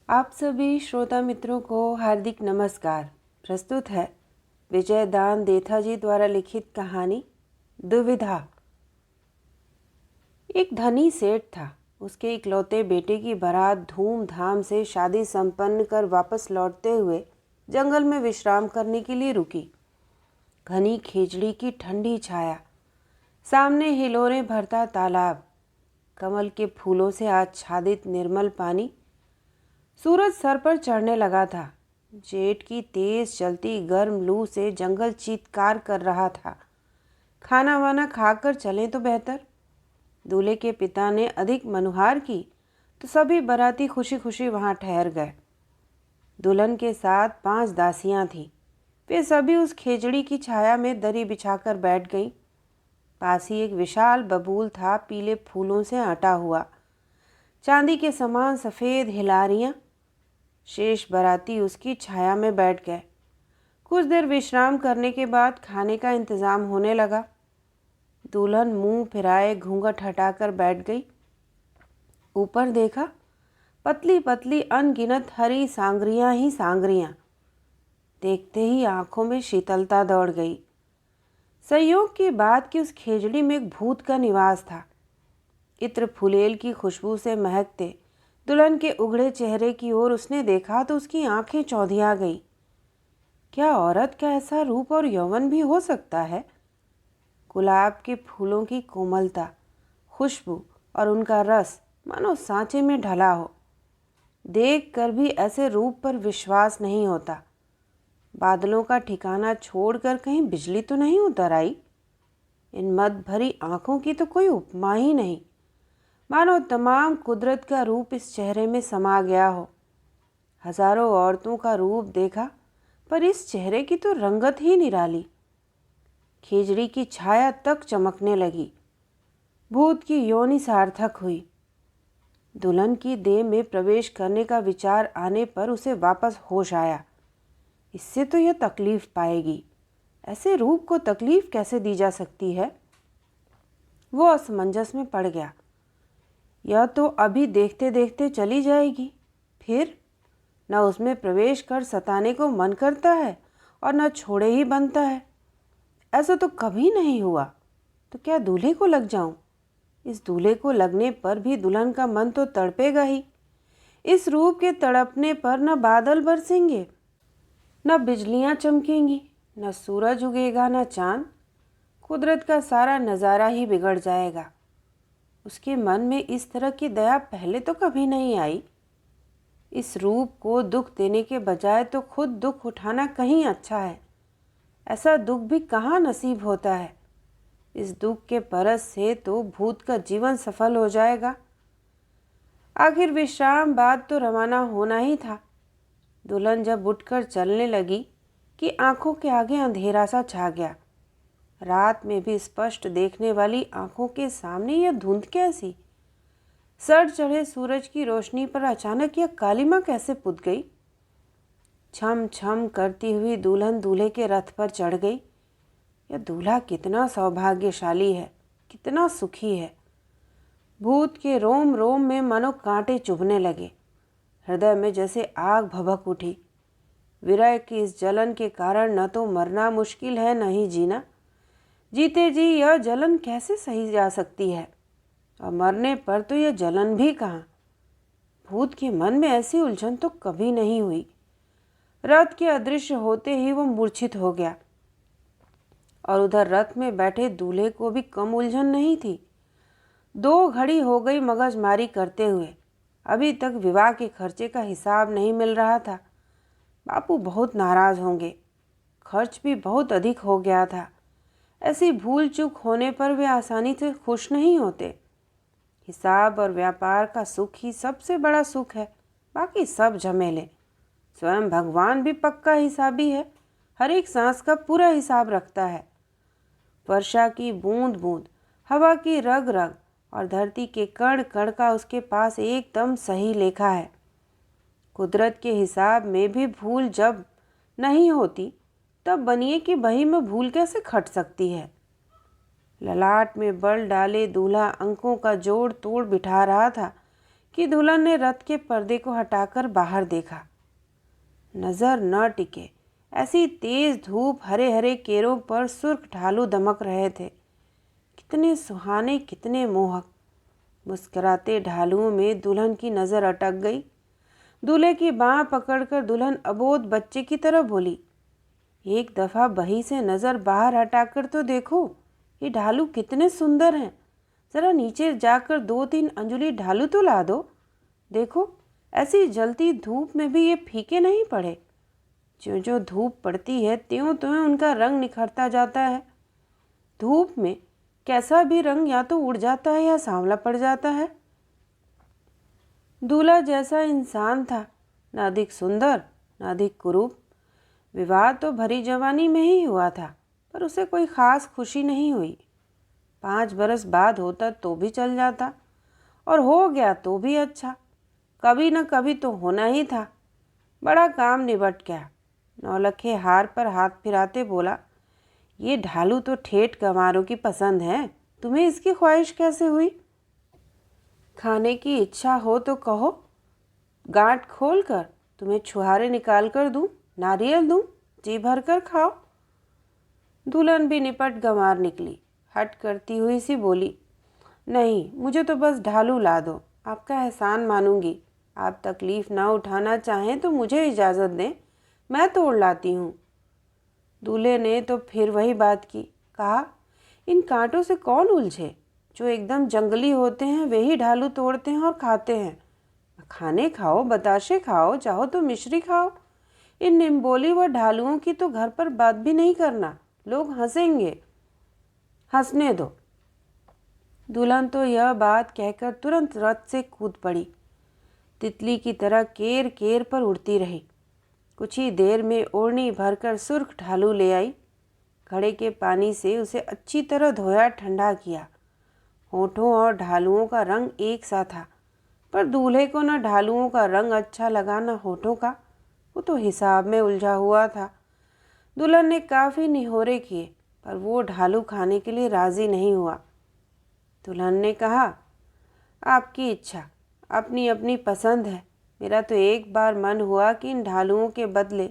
आप सभी श्रोता मित्रों को हार्दिक नमस्कार। प्रस्तुत है विजय दान देथा जी द्वारा लिखित कहानी दुविधा। एक धनी सेठ था। उसके इकलौते बेटे की बारात धूमधाम से शादी संपन्न कर वापस लौटते हुए जंगल में विश्राम करने के लिए रुकी। घनी खेजड़ी की ठंडी छाया, सामने हिलोरें भरता तालाब, कमल के फूलों से आच्छादित निर्मल पानी। सूरज सर पर चढ़ने लगा था। जेठ की तेज चलती गर्म लू से जंगल चीत्कार कर रहा था। खाना वाना खाकर चलें तो बेहतर। दूल्हे के पिता ने अधिक मनुहार की तो सभी बाराती खुशी खुशी वहां ठहर गए। दुल्हन के साथ 5 दासियां थीं। वे सभी उस खेजड़ी की छाया में दरी बिछाकर बैठ गईं। पास ही एक विशाल बबूल था, पीले फूलों से आटा हुआ, चांदी के समान सफ़ेद हिलारियां। शेष बाराती उसकी छाया में बैठ गए। कुछ देर विश्राम करने के बाद खाने का इंतज़ाम होने लगा। दुल्हन मुंह फिराए घूंघट हटाकर बैठ गई। ऊपर देखा, पतली पतली अनगिनत हरी सांगरियां ही सांगरियां। देखते ही आंखों में शीतलता दौड़ गई। संयोग की बात कि उस खेजड़ी में एक भूत का निवास था। इत्र फुलेल की खुशबू से महकते दुल्हन के उघड़े चेहरे की ओर उसने देखा तो उसकी आंखें चौंधिया गई। क्या औरत का ऐसा रूप और यौवन भी हो सकता है? गुलाब के फूलों की कोमलता, खुशबू और उनका रस मानो सांचे में ढला हो। देख कर भी ऐसे रूप पर विश्वास नहीं होता। बादलों का ठिकाना छोड़कर कहीं बिजली तो नहीं उतर आई। इन मद भरी आंखों की तो कोई उपमा ही नहीं। मानो तमाम कुदरत का रूप इस चेहरे में समा गया हो। हजारों औरतों का रूप देखा, पर इस चेहरे की तो रंगत ही निराली। खेजड़ी की छाया तक चमकने लगी। भूत की योनि सार्थक हुई। दुल्हन की देह में प्रवेश करने का विचार आने पर उसे वापस होश आया। इससे तो यह तकलीफ पाएगी। ऐसे रूप को तकलीफ कैसे दी जा सकती है? वो असमंजस में पड़ गया। यह तो अभी देखते देखते चली जाएगी, फिर न उसमें प्रवेश कर सताने को मन करता है और न छोड़े ही बनता है। ऐसा तो कभी नहीं हुआ, तो क्या दूल्हे को लग जाऊं? इस दूल्हे को लगने पर भी दुल्हन का मन तो तड़पेगा ही। इस रूप के तड़पने पर न बादल बरसेंगे, न बिजलियां चमकेंगी, न सूरज उगेगा, न चांद। कुदरत का सारा नज़ारा ही बिगड़ जाएगा। उसके मन में इस तरह की दया पहले तो कभी नहीं आई। इस रूप को दुख देने के बजाय तो खुद दुख उठाना कहीं अच्छा है। ऐसा दुख भी कहाँ नसीब होता है। इस दुख के परस से तो भूत का जीवन सफल हो जाएगा। आखिर विश्राम बाद तो रवाना होना ही था। दुल्हन जब उठकर चलने लगी कि आंखों के आगे अंधेरा सा छा गया। रात में भी स्पष्ट देखने वाली आंखों के सामने यह धुंध कैसी? सर चढ़े सूरज की रोशनी पर अचानक यह कालिमा कैसे पुत गई? छम छम करती हुई दुल्हन दूल्हे के रथ पर चढ़ गई। यह दूल्हा कितना सौभाग्यशाली है, कितना सुखी है। भूत के रोम रोम में मानो कांटे चुभने लगे। हृदय में जैसे आग भभक उठी। विरह की इस जलन के कारण न तो मरना मुश्किल है, न ही जीना। जीते जी यह जलन कैसे सही जा सकती है, और मरने पर तो यह जलन भी कहाँ। भूत के मन में ऐसी उलझन तो कभी नहीं हुई। रथ के अदृश्य होते ही वो मूर्छित हो गया, और उधर रथ में बैठे दूल्हे को भी कम उलझन नहीं थी। 2 घड़ी हो गई मगजमारी करते हुए। अभी तक विवाह के खर्चे का हिसाब नहीं मिल रहा था। बापू बहुत नाराज होंगे। खर्च भी बहुत अधिक हो गया था। ऐसी भूल चूक होने पर वे आसानी से खुश नहीं होते। हिसाब और व्यापार का सुख ही सबसे बड़ा सुख है, बाकी सब झमेले। स्वयं भगवान भी पक्का हिसाबी है, हर एक सांस का पूरा हिसाब रखता है। वर्षा की बूंद बूंद, हवा की रग रग और धरती के कण कण का उसके पास एकदम सही लेखा है। कुदरत के हिसाब में भी भूल जब नहीं होती, तब बनिए की बही में भूल कैसे खट सकती है। ललाट में बल डाले दूल्हा अंकों का जोड़ तोड़ बिठा रहा था कि दुल्हन ने रथ के पर्दे को हटाकर बाहर देखा। नज़र न टिके, ऐसी तेज धूप, हरे हरे केरों पर सुर्ख ढालू दमक रहे थे। कितने सुहाने, कितने मोहक। मुस्कुराते ढालुओं में दुल्हन की नज़र अटक गई। दूल्हे की बाँह पकड़कर दुल्हन अबोध बच्चे की तरह बोली, एक दफ़ा बही से नज़र बाहर हटाकर तो देखो, ये ढालू कितने सुंदर हैं। ज़रा नीचे जाकर 2-3 अंजुली ढालू तो ला दो। देखो, ऐसी जलती धूप में भी ये फीके नहीं पड़े। ज्यों ज्यों धूप पड़ती है त्यों त्यों उनका रंग निखरता जाता है। धूप में कैसा भी रंग या तो उड़ जाता है या सांवला पड़ जाता है। दूल्हा जैसा इंसान था, न अधिक सुंदर न अधिक कुरूप। विवाह तो भरी जवानी में ही हुआ था, पर उसे कोई खास खुशी नहीं हुई। 5 बरस बाद होता तो भी चल जाता, और हो गया तो भी अच्छा। कभी न कभी तो होना ही था। बड़ा काम निबट गया। नौलखे हार पर हाथ फिराते बोला, ये ढालू तो ठेठ गंवारों की पसंद है, तुम्हें इसकी ख्वाहिश कैसे हुई? खाने की इच्छा हो तो कहो, गांठ खोल कर तुम्हें छुहारे निकाल कर दूं, नारियल दूं, जी भर कर खाओ। दुल्हन भी निपट गंवार निकली। हट करती हुई सी बोली, नहीं, मुझे तो बस ढालू ला दो, आपका एहसान मानूंगी। आप तकलीफ़ ना उठाना चाहें तो मुझे इजाज़त दें, मैं तोड़ लाती हूँ। दूल्हे ने तो फिर वही बात की। कहा, इन कांटों से कौन उलझे? जो एकदम जंगली होते हैं वे ही ढालू तोड़ते हैं और खाते हैं। खाने खाओ, बताशे खाओ, चाहो तो मिश्री खाओ। इन निम्बोली व ढालुओं की तो घर पर बात भी नहीं करना, लोग हंसेंगे। हंसने दो। दुल्हन तो यह बात कहकर तुरंत रथ से कूद पड़ी। तितली की तरह केर केर पर उड़ती रही। कुछ ही देर में ओढ़नी भरकर सुर्ख ढालू ले आई। घड़े के पानी से उसे अच्छी तरह धोया, ठंडा किया। होठों और ढालुओं का रंग एक सा था, पर दूल्हे को न ढालुओं का रंग अच्छा लगा न होठों का। वो तो हिसाब में उलझा हुआ था। दुल्हन ने काफ़ी निहोरे किए, पर वो ढालू खाने के लिए राज़ी नहीं हुआ। दुल्हन ने कहा, आपकी इच्छा, अपनी अपनी पसंद है। मेरा तो एक बार मन हुआ कि इन ढालुओं के बदले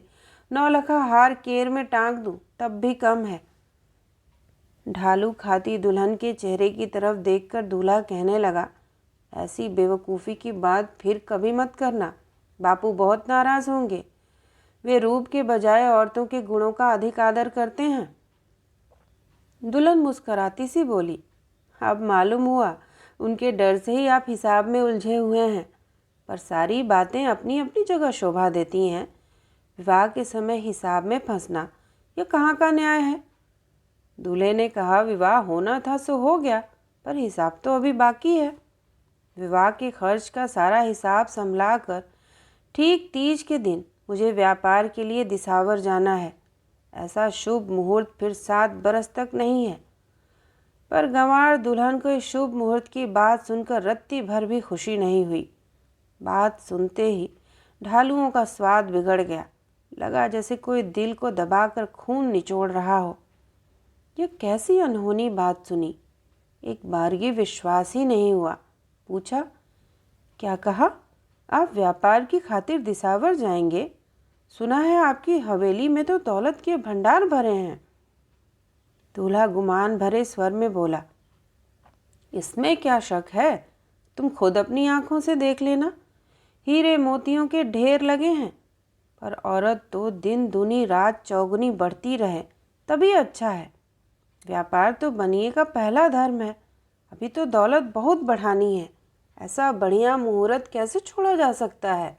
9 हार केर में टांग दूं, तब भी कम है। ढालू खाती दुल्हन के चेहरे की तरफ देखकर दूल्हा कहने लगा, ऐसी बेवकूफ़ी की बात फिर कभी मत करना, बापू बहुत नाराज़ होंगे। वे रूप के बजाय औरतों के गुणों का अधिक आदर करते हैं। दुल्हन मुस्कराती सी बोली, अब मालूम हुआ, उनके डर से ही आप हिसाब में उलझे हुए हैं। पर सारी बातें अपनी अपनी जगह शोभा देती हैं। विवाह के समय हिसाब में फंसना यह कहाँ का न्याय है? दूल्हे ने कहा, विवाह होना था सो हो गया, पर हिसाब तो अभी बाकी है। विवाह के खर्च का सारा हिसाब संभला कर ठीक तीज के दिन मुझे व्यापार के लिए दिसावर जाना है। ऐसा शुभ मुहूर्त फिर 7 बरस तक नहीं है। पर गंवार दुल्हन को इस शुभ मुहूर्त की बात सुनकर रत्ती भर भी खुशी नहीं हुई। बात सुनते ही ढालुओं का स्वाद बिगड़ गया। लगा जैसे कोई दिल को दबाकर खून निचोड़ रहा हो। यह कैसी अनहोनी बात सुनी। एक बारगी विश्वास ही नहीं हुआ। पूछा, क्या कहा? आप व्यापार की खातिर दिसावर जाएंगे? सुना है आपकी हवेली में तो दौलत के भंडार भरे हैं। दूल्हा गुमान भरे स्वर में बोला, इसमें क्या शक है? तुम खुद अपनी आंखों से देख लेना। हीरे मोतियों के ढेर लगे हैं। पर औरत तो दिन दूनी रात चौगुनी बढ़ती रहे तभी अच्छा है। व्यापार तो बनिए का पहला धर्म है। अभी तो दौलत बहुत बढ़ानी है। ऐसा बढ़िया मुहूर्त कैसे छोड़ा जा सकता है?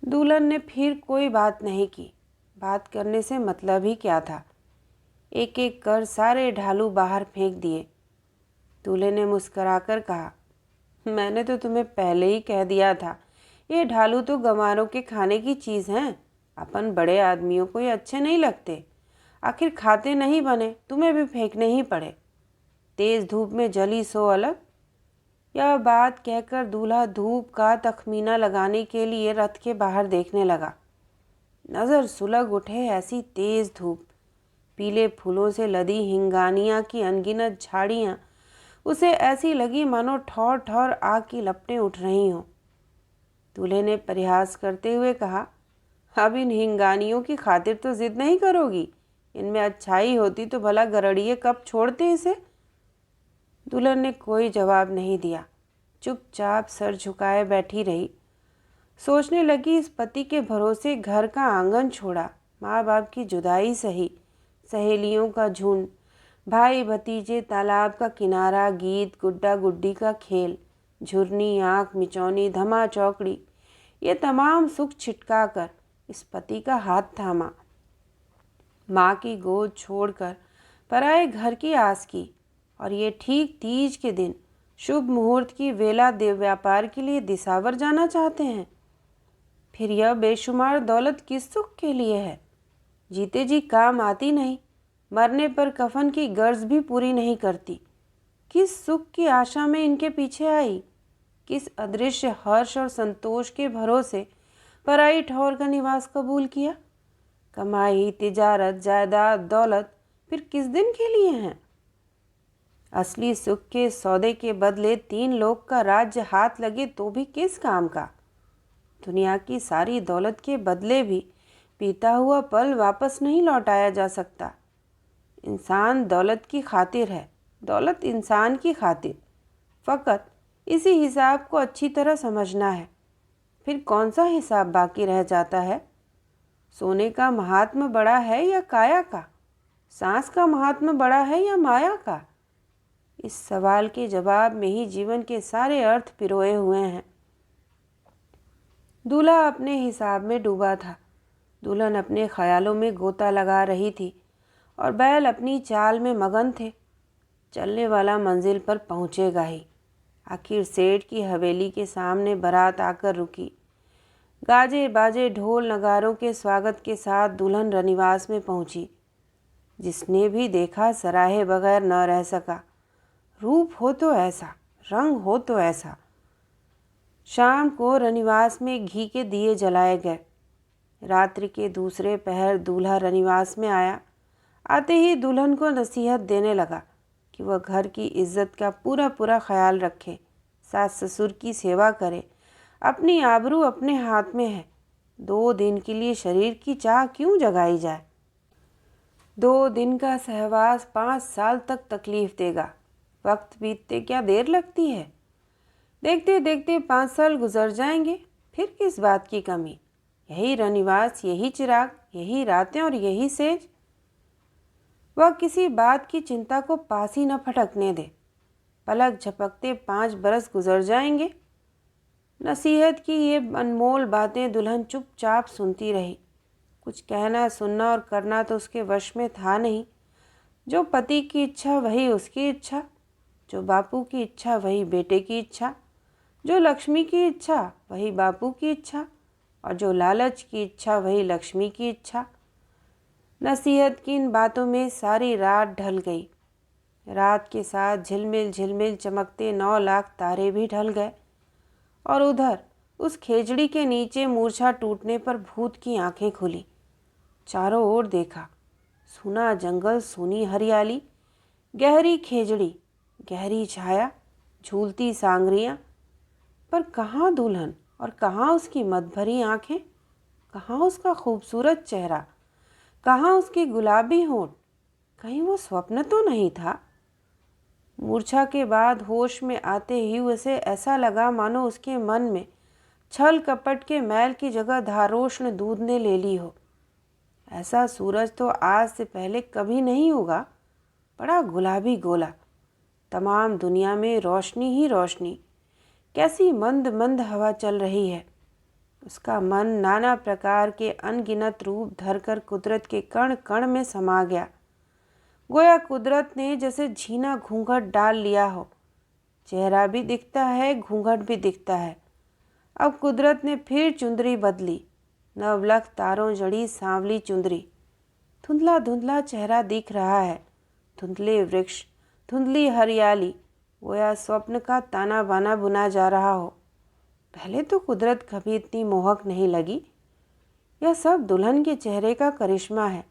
दुल्हन ने फिर कोई बात नहीं की। बात करने से मतलब ही क्या था? एक एक कर सारे ढालू बाहर फेंक दिए। दूल्हे ने मुस्कुराकर कहा, मैंने तो तुम्हें पहले ही कह दिया था, ये ढालू तो गंवारों के खाने की चीज़ हैं। अपन बड़े आदमियों को ये अच्छे नहीं लगते। आखिर खाते नहीं बने, तुम्हें भी फेंकने ही पड़े। तेज़ धूप में जली सो अलग। यह बात कहकर दूल्हा धूप का तखमीना लगाने के लिए रथ के बाहर देखने लगा। नज़र सुलग उठे ऐसी तेज़ धूप। पीले फूलों से लदी हिंगानिया की अनगिनत झाड़ियाँ उसे ऐसी लगी मानो ठौर ठौर आग की लपटें उठ रही हों। दूल्हे ने परिहास करते हुए कहा, अब इन हिंगानियों की खातिर तो जिद नहीं करोगी? इनमें अच्छाई होती तो भला गरड़िए कब छोड़ते इसे। दुल्हन ने कोई जवाब नहीं दिया, चुपचाप सर झुकाए बैठी रही। सोचने लगी, इस पति के भरोसे घर का आंगन छोड़ा, माँ बाप की जुदाई सही, सहेलियों का झुंड, भाई भतीजे, तालाब का किनारा, गीत, गुड्डा गुड्डी का खेल, झुरनी, आँख मिचौनी, धमा चौकड़ी, ये तमाम सुख छिटका कर इस पति का हाथ थामा। माँ की गोद छोड़कर पराए घर की आस की, और ये ठीक तीज के दिन शुभ मुहूर्त की वेला देव व्यापार के लिए दिसावर जाना चाहते हैं। फिर यह बेशुमार दौलत किस सुख के लिए है? जीते जी काम आती नहीं, मरने पर कफन की गर्ज भी पूरी नहीं करती। किस सुख की आशा में इनके पीछे आई? किस अदृश्य हर्ष और संतोष के भरोसे पराई ठौर का निवास कबूल किया? कमाई, तिजारत, जायदाद, दौलत फिर किस दिन के लिए हैं? असली सुख के सौदे के बदले 3 लोक का राज्य हाथ लगे तो भी किस काम का? दुनिया की सारी दौलत के बदले भी बीता हुआ पल वापस नहीं लौटाया जा सकता। इंसान दौलत की खातिर है, दौलत इंसान की खातिर। फ़कत इसी हिसाब को अच्छी तरह समझना है। फिर कौन सा हिसाब बाकी रह जाता है? सोने का महात्म बड़ा है या काया का? सांस का महात्म बड़ा है या माया का? इस सवाल के जवाब में ही जीवन के सारे अर्थ पिरोए हुए हैं। दूल्हा अपने हिसाब में डूबा था, दुल्हन अपने ख्यालों में गोता लगा रही थी और बैल अपनी चाल में मगन थे। चलने वाला मंजिल पर पहुँचेगा ही। आखिर सेठ की हवेली के सामने बारात आकर रुकी। गाजे बाजे ढोल नगारों के स्वागत के साथ दुल्हन रनिवास में पहुंची। जिसने भी देखा सराहे बगैर न रह सका। रूप हो तो ऐसा, रंग हो तो ऐसा। शाम को रनिवास में घी के दिए जलाए गए। रात्रि के दूसरे पहर दूल्हा रनिवास में आया। आते ही दुल्हन को नसीहत देने लगा कि वह घर की इज्जत का पूरा पूरा ख्याल रखे, सास ससुर की सेवा करे, अपनी आबरू अपने हाथ में है। 2 दिन के लिए शरीर की चाह क्यों जगाई जाए? 2 दिन का सहवास 5 साल तक तकलीफ देगा। वक्त बीतते क्या देर लगती है? देखते देखते 5 साल गुजर जाएंगे, फिर किस बात की कमी? यही रनिवास, यही चिराग, यही रातें और यही सेज। वह किसी बात की चिंता को पास ही न फटकने दे। पलक झपकते 5 बरस गुजर जाएंगे। नसीहत की ये अनमोल बातें दुल्हन चुपचाप सुनती रही। कुछ कहना, सुनना और करना तो उसके वश में था नहीं। जो पति की इच्छा वही उसकी इच्छा, जो बापू की इच्छा वही बेटे की इच्छा, जो लक्ष्मी की इच्छा वही बापू की इच्छा, और जो लालच की इच्छा वही लक्ष्मी की इच्छा। नसीहत की इन बातों में सारी रात ढल गई। रात के साथ झिलमिल झिलमिल चमकते 9 लाख तारे भी ढल गए। और उधर उस खेजड़ी के नीचे मूर्छा टूटने पर भूत की आंखें खुली। चारों ओर देखा, सूना जंगल, सूनी हरियाली, गहरी खेजड़ी, गहरी छाया, झूलती सांगरियां। पर कहाँ दुल्हन और कहाँ उसकी मदभरी आंखें? कहाँ उसका खूबसूरत चेहरा? कहाँ उसके गुलाबी होंठ? कहीं वो स्वप्न तो नहीं था? मूर्छा के बाद होश में आते ही उसे ऐसा लगा मानो उसके मन में छल कपट के मैल की जगह धारोष्ण दूध ने ले ली हो। ऐसा सूरज तो आज से पहले कभी नहीं होगा। बड़ा गुलाबी गोला, तमाम दुनिया में रोशनी ही रोशनी। कैसी मंद मंद हवा चल रही है। उसका मन नाना प्रकार के अनगिनत रूप धरकर कुदरत के कण कण में समा गया। गोया कुदरत ने जैसे झीना घूंघट डाल लिया हो। चेहरा भी दिखता है, घूंघट भी दिखता है। अब कुदरत ने फिर चुंदरी बदली, नवलख तारों जड़ी सांवली चुंदरी। धुंधला धुंधला चेहरा दिख रहा है, धुंधले वृक्ष, धुंधली हरियाली, गोया स्वप्न का ताना बाना बुना जा रहा हो। पहले तो कुदरत कभी इतनी मोहक नहीं लगी। यह सब दुल्हन के चेहरे का करिश्मा है।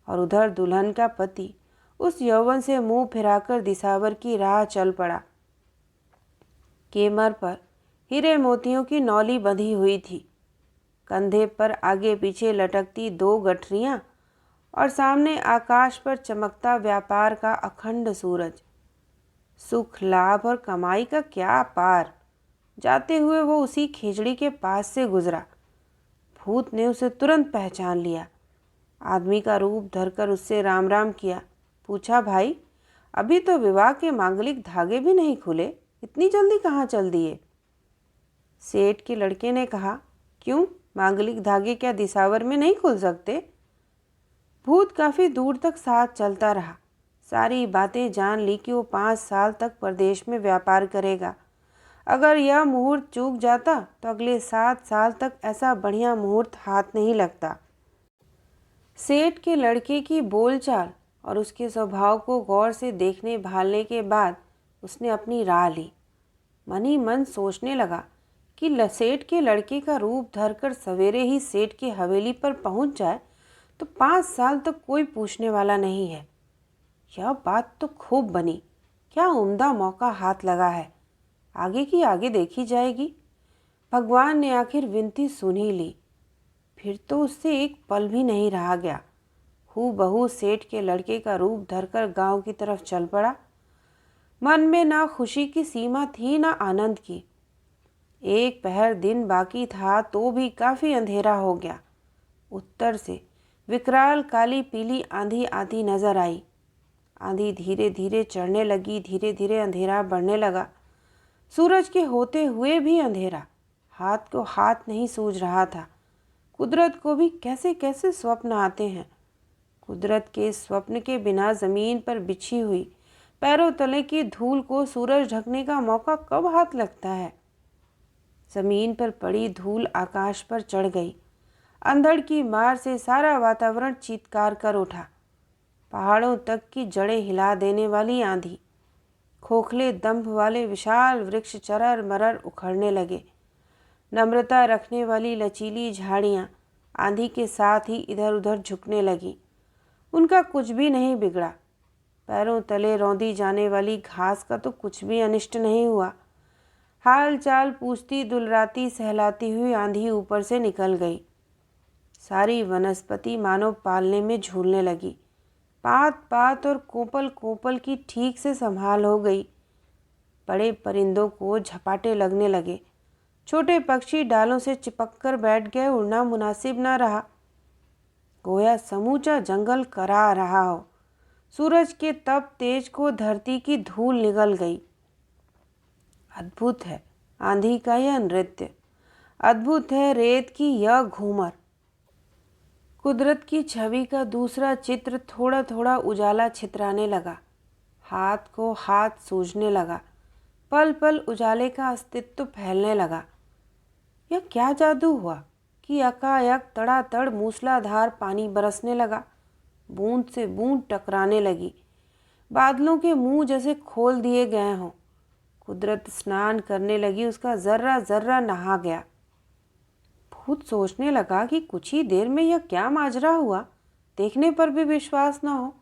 और उधर दुल्हन का पति उस यौवन से मुंह फिराकर दिसावर की राह चल पड़ा। केमर पर हीरे मोतियों की नौली बंधी हुई थी, कंधे पर आगे पीछे लटकती 2 गठरियां और सामने आकाश पर चमकता व्यापार का अखंड सूरज। सुख, लाभ और कमाई का क्या पार। जाते हुए वो उसी खेजड़ी के पास से गुजरा। भूत ने उसे तुरंत पहचान लिया। आदमी का रूप धरकर उससे राम राम किया। पूछा, भाई, अभी तो विवाह के मांगलिक धागे भी नहीं खुले, इतनी जल्दी कहाँ चल दिए? सेठ के लड़के ने कहा, क्यों, मांगलिक धागे क्या दिसावर में नहीं खुल सकते? भूत काफ़ी दूर तक साथ चलता रहा। सारी बातें जान ली कि वो 5 साल तक प्रदेश में व्यापार करेगा। अगर यह मुहूर्त चूक जाता तो अगले 7 साल तक ऐसा बढ़िया मुहूर्त हाथ नहीं लगता। सेठ के लड़के की बोलचाल और उसके स्वभाव को गौर से देखने भालने के बाद उसने अपनी राह ली। मन ही मन सोचने लगा कि सेठ के लड़के का रूप धरकर सवेरे ही सेठ की हवेली पर पहुंच जाए तो 5 साल तक कोई पूछने वाला नहीं है। यह बात तो खूब बनी। क्या उम्दा मौका हाथ लगा है। आगे की आगे देखी जाएगी। भगवान ने आखिर विनती सुन ही ली। फिर तो उससे एक पल भी नहीं रहा गया। हूबहू सेठ के लड़के का रूप धरकर गांव की तरफ चल पड़ा। मन में ना खुशी की सीमा थी ना आनंद की। एक पहर दिन बाकी था तो भी काफ़ी अंधेरा हो गया। उत्तर से विकराल काली पीली आंधी आती नजर आई। आंधी धीरे धीरे चढ़ने लगी, धीरे धीरे अंधेरा बढ़ने लगा। सूरज के होते हुए भी अंधेरा। हाथ को हाथ नहीं सूझ रहा था। कुदरत को भी कैसे कैसे स्वप्न आते हैं। कुदरत के स्वप्न के बिना ज़मीन पर बिछी हुई पैरों तले की धूल को सूरज ढकने का मौका कब हाथ लगता है। ज़मीन पर पड़ी धूल आकाश पर चढ़ गई। अंधड़ की मार से सारा वातावरण चीत्कार कर उठा। पहाड़ों तक की जड़ें हिला देने वाली आंधी। खोखले दंभ वाले विशाल वृक्ष चरर मरर उखड़ने लगे। नम्रता रखने वाली लचीली झाड़ियाँ आंधी के साथ ही इधर उधर झुकने लगीं। उनका कुछ भी नहीं बिगड़ा। पैरों तले रौंदी जाने वाली घास का तो कुछ भी अनिष्ट नहीं हुआ। हाल चाल पूछती दुलराती सहलाती हुई आंधी ऊपर से निकल गई। सारी वनस्पति मानो पालने में झूलने लगी। पात पात और कोपल कोपल की ठीक से संभाल हो गई। बड़े परिंदों को झपाटे लगने लगे। छोटे पक्षी डालों से चिपक कर बैठ गए। उड़ना मुनासिब न रहा। गोया समूचा जंगल करा रहा हो। सूरज के तप तेज को धरती की धूल निगल गई। अद्भुत है आंधी का यह नृत्य। अद्भुत है रेत की यह घूमर। कुदरत की छवि का दूसरा चित्र थोड़ा थोड़ा उजाला छितराने लगा। हाथ को हाथ सूझने लगा। पल पल उजाले का अस्तित्व फैलने लगा। यह क्या जादू हुआ कि यकायक तड़ातड़ मूसलाधार पानी बरसने लगा। बूंद से बूंद टकराने लगी। बादलों के मुंह जैसे खोल दिए गए हों। कुदरत स्नान करने लगी। उसका जर्रा जर्रा नहा गया। भूत सोचने लगा कि कुछ ही देर में यह क्या माजरा हुआ। देखने पर भी विश्वास न हो।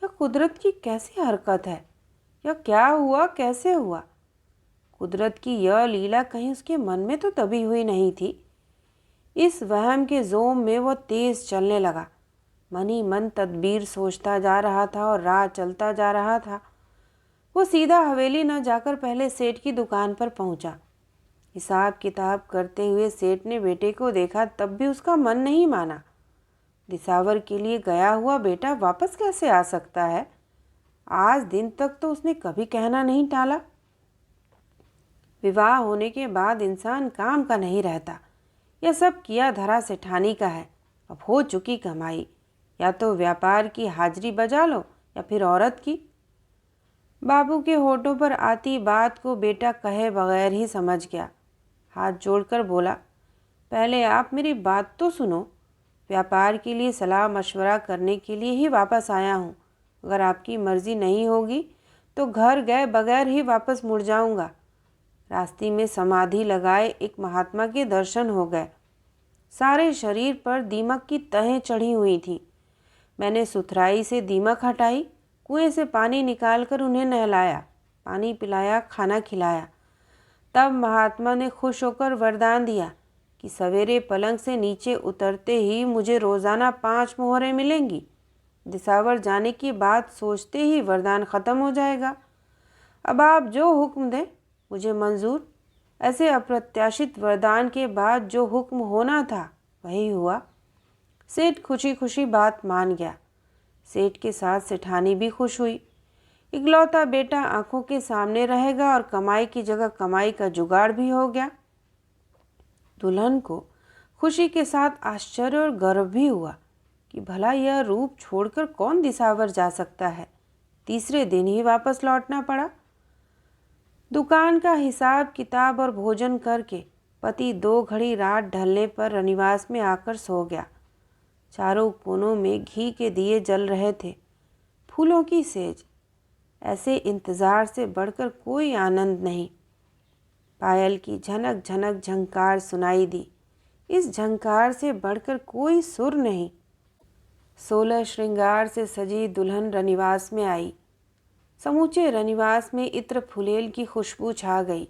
यह कुदरत की कैसी हरकत है। यह क्या हुआ, कैसे हुआ। कुदरत की यह लीला कहीं उसके मन में तो दबी हुई नहीं थी। इस वहम के जोम में वह तेज चलने लगा। मन ही मन तदबीर सोचता जा रहा था और राह चलता जा रहा था। वो सीधा हवेली न जाकर पहले सेठ की दुकान पर पहुंचा। हिसाब किताब करते हुए सेठ ने बेटे को देखा, तब भी उसका मन नहीं माना। दिसावर के लिए गया हुआ बेटा वापस कैसे आ सकता है। आज दिन तक तो उसने कभी कहना नहीं टाला। विवाह होने के बाद इंसान काम का नहीं रहता। यह सब किया धरा सेठानी का है। अब हो चुकी कमाई, या तो व्यापार की हाजिरी बजा लो या फिर औरत की। बाबू के होठों पर आती बात को बेटा कहे बगैर ही समझ गया। हाथ जोड़कर बोला, पहले आप मेरी बात तो सुनो। व्यापार के लिए सलाह मशवरा करने के लिए ही वापस आया हूँ। अगर आपकी मर्जी नहीं होगी तो घर गए बगैर ही वापस मुड़ जाऊँगा। रास्ते में समाधि लगाए एक महात्मा के दर्शन हो गए। सारे शरीर पर दीमक की तहें चढ़ी हुई थी। मैंने सुथराई से दीमक हटाई। कुएं से पानी निकालकर उन्हें नहलाया, पानी पिलाया, खाना खिलाया। तब महात्मा ने खुश होकर वरदान दिया कि सवेरे पलंग से नीचे उतरते ही मुझे रोज़ाना 5 मोहरें मिलेंगी। दिसावर जाने की बात सोचते ही वरदान ख़त्म हो जाएगा। अब आप जो हुक्म दें मुझे मंजूर। ऐसे अप्रत्याशित वरदान के बाद जो हुक्म होना था वही हुआ। सेठ खुशी खुशी बात मान गया। सेठ के साथ सेठानी भी खुश हुई। इकलौता बेटा आंखों के सामने रहेगा और कमाई की जगह कमाई का जुगाड़ भी हो गया। दुल्हन को खुशी के साथ आश्चर्य और गर्व भी हुआ कि भला यह रूप छोड़कर कौन दिसावर जा सकता है। तीसरे दिन ही वापस लौटना पड़ा। दुकान का हिसाब किताब और भोजन करके पति 2 घड़ी रात ढलने पर रनिवास में आकर सो गया। चारों कोनों में घी के दिए जल रहे थे, फूलों की सेज। ऐसे इंतज़ार से बढ़कर कोई आनंद नहीं। पायल की झनक झनक झंकार सुनाई दी। इस झंकार से बढ़कर कोई सुर नहीं। 16 श्रृंगार से सजी दुल्हन रनिवास में आई। समूचे रनिवास में इत्र फुलेल की खुशबू छा गई।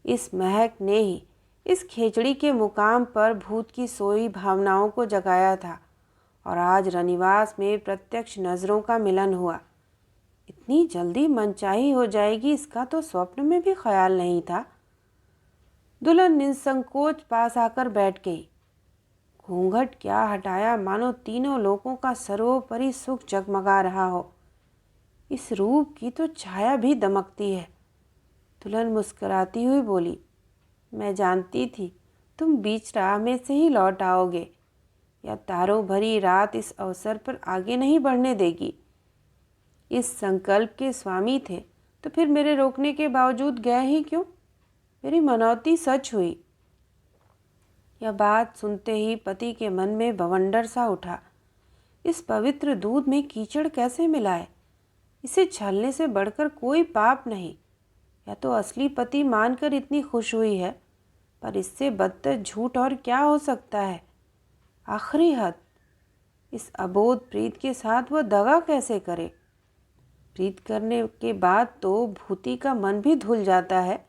इस महक ने ही इस खेचड़ी के मुकाम पर भूत की सोई भावनाओं को जगाया था और आज रनिवास में प्रत्यक्ष नज़रों का मिलन हुआ। इतनी जल्दी मनचाही हो जाएगी इसका तो स्वप्न में भी ख्याल नहीं था। दुल्हन निसंकोच पास आकर बैठ गई। घूंघट क्या हटाया, मानो तीनों लोकों का सर्वोपरि सुख जगमगा रहा हो। इस रूप की तो छाया भी दमकती है। दुल्हन मुस्कुराती हुई बोली, मैं जानती थी तुम बीच राह में से ही लौट आओगे। या तारों भरी रात इस अवसर पर आगे नहीं बढ़ने देगी। इस संकल्प के स्वामी थे तो फिर मेरे रोकने के बावजूद गए ही क्यों? मेरी मनौती सच हुई। यह बात सुनते ही पति के मन में बवंडर सा उठा। इस पवित्र दूध में कीचड़ कैसे मिलाए? इसे छलने से बढ़कर कोई पाप नहीं। या तो असली पति मानकर इतनी खुश हुई है, पर इससे बदतर झूठ और क्या हो सकता है? आखिरी हद। इस अबोध प्रीत के साथ वह दगा कैसे करे? प्रीत करने के बाद तो भूति का मन भी धुल जाता है।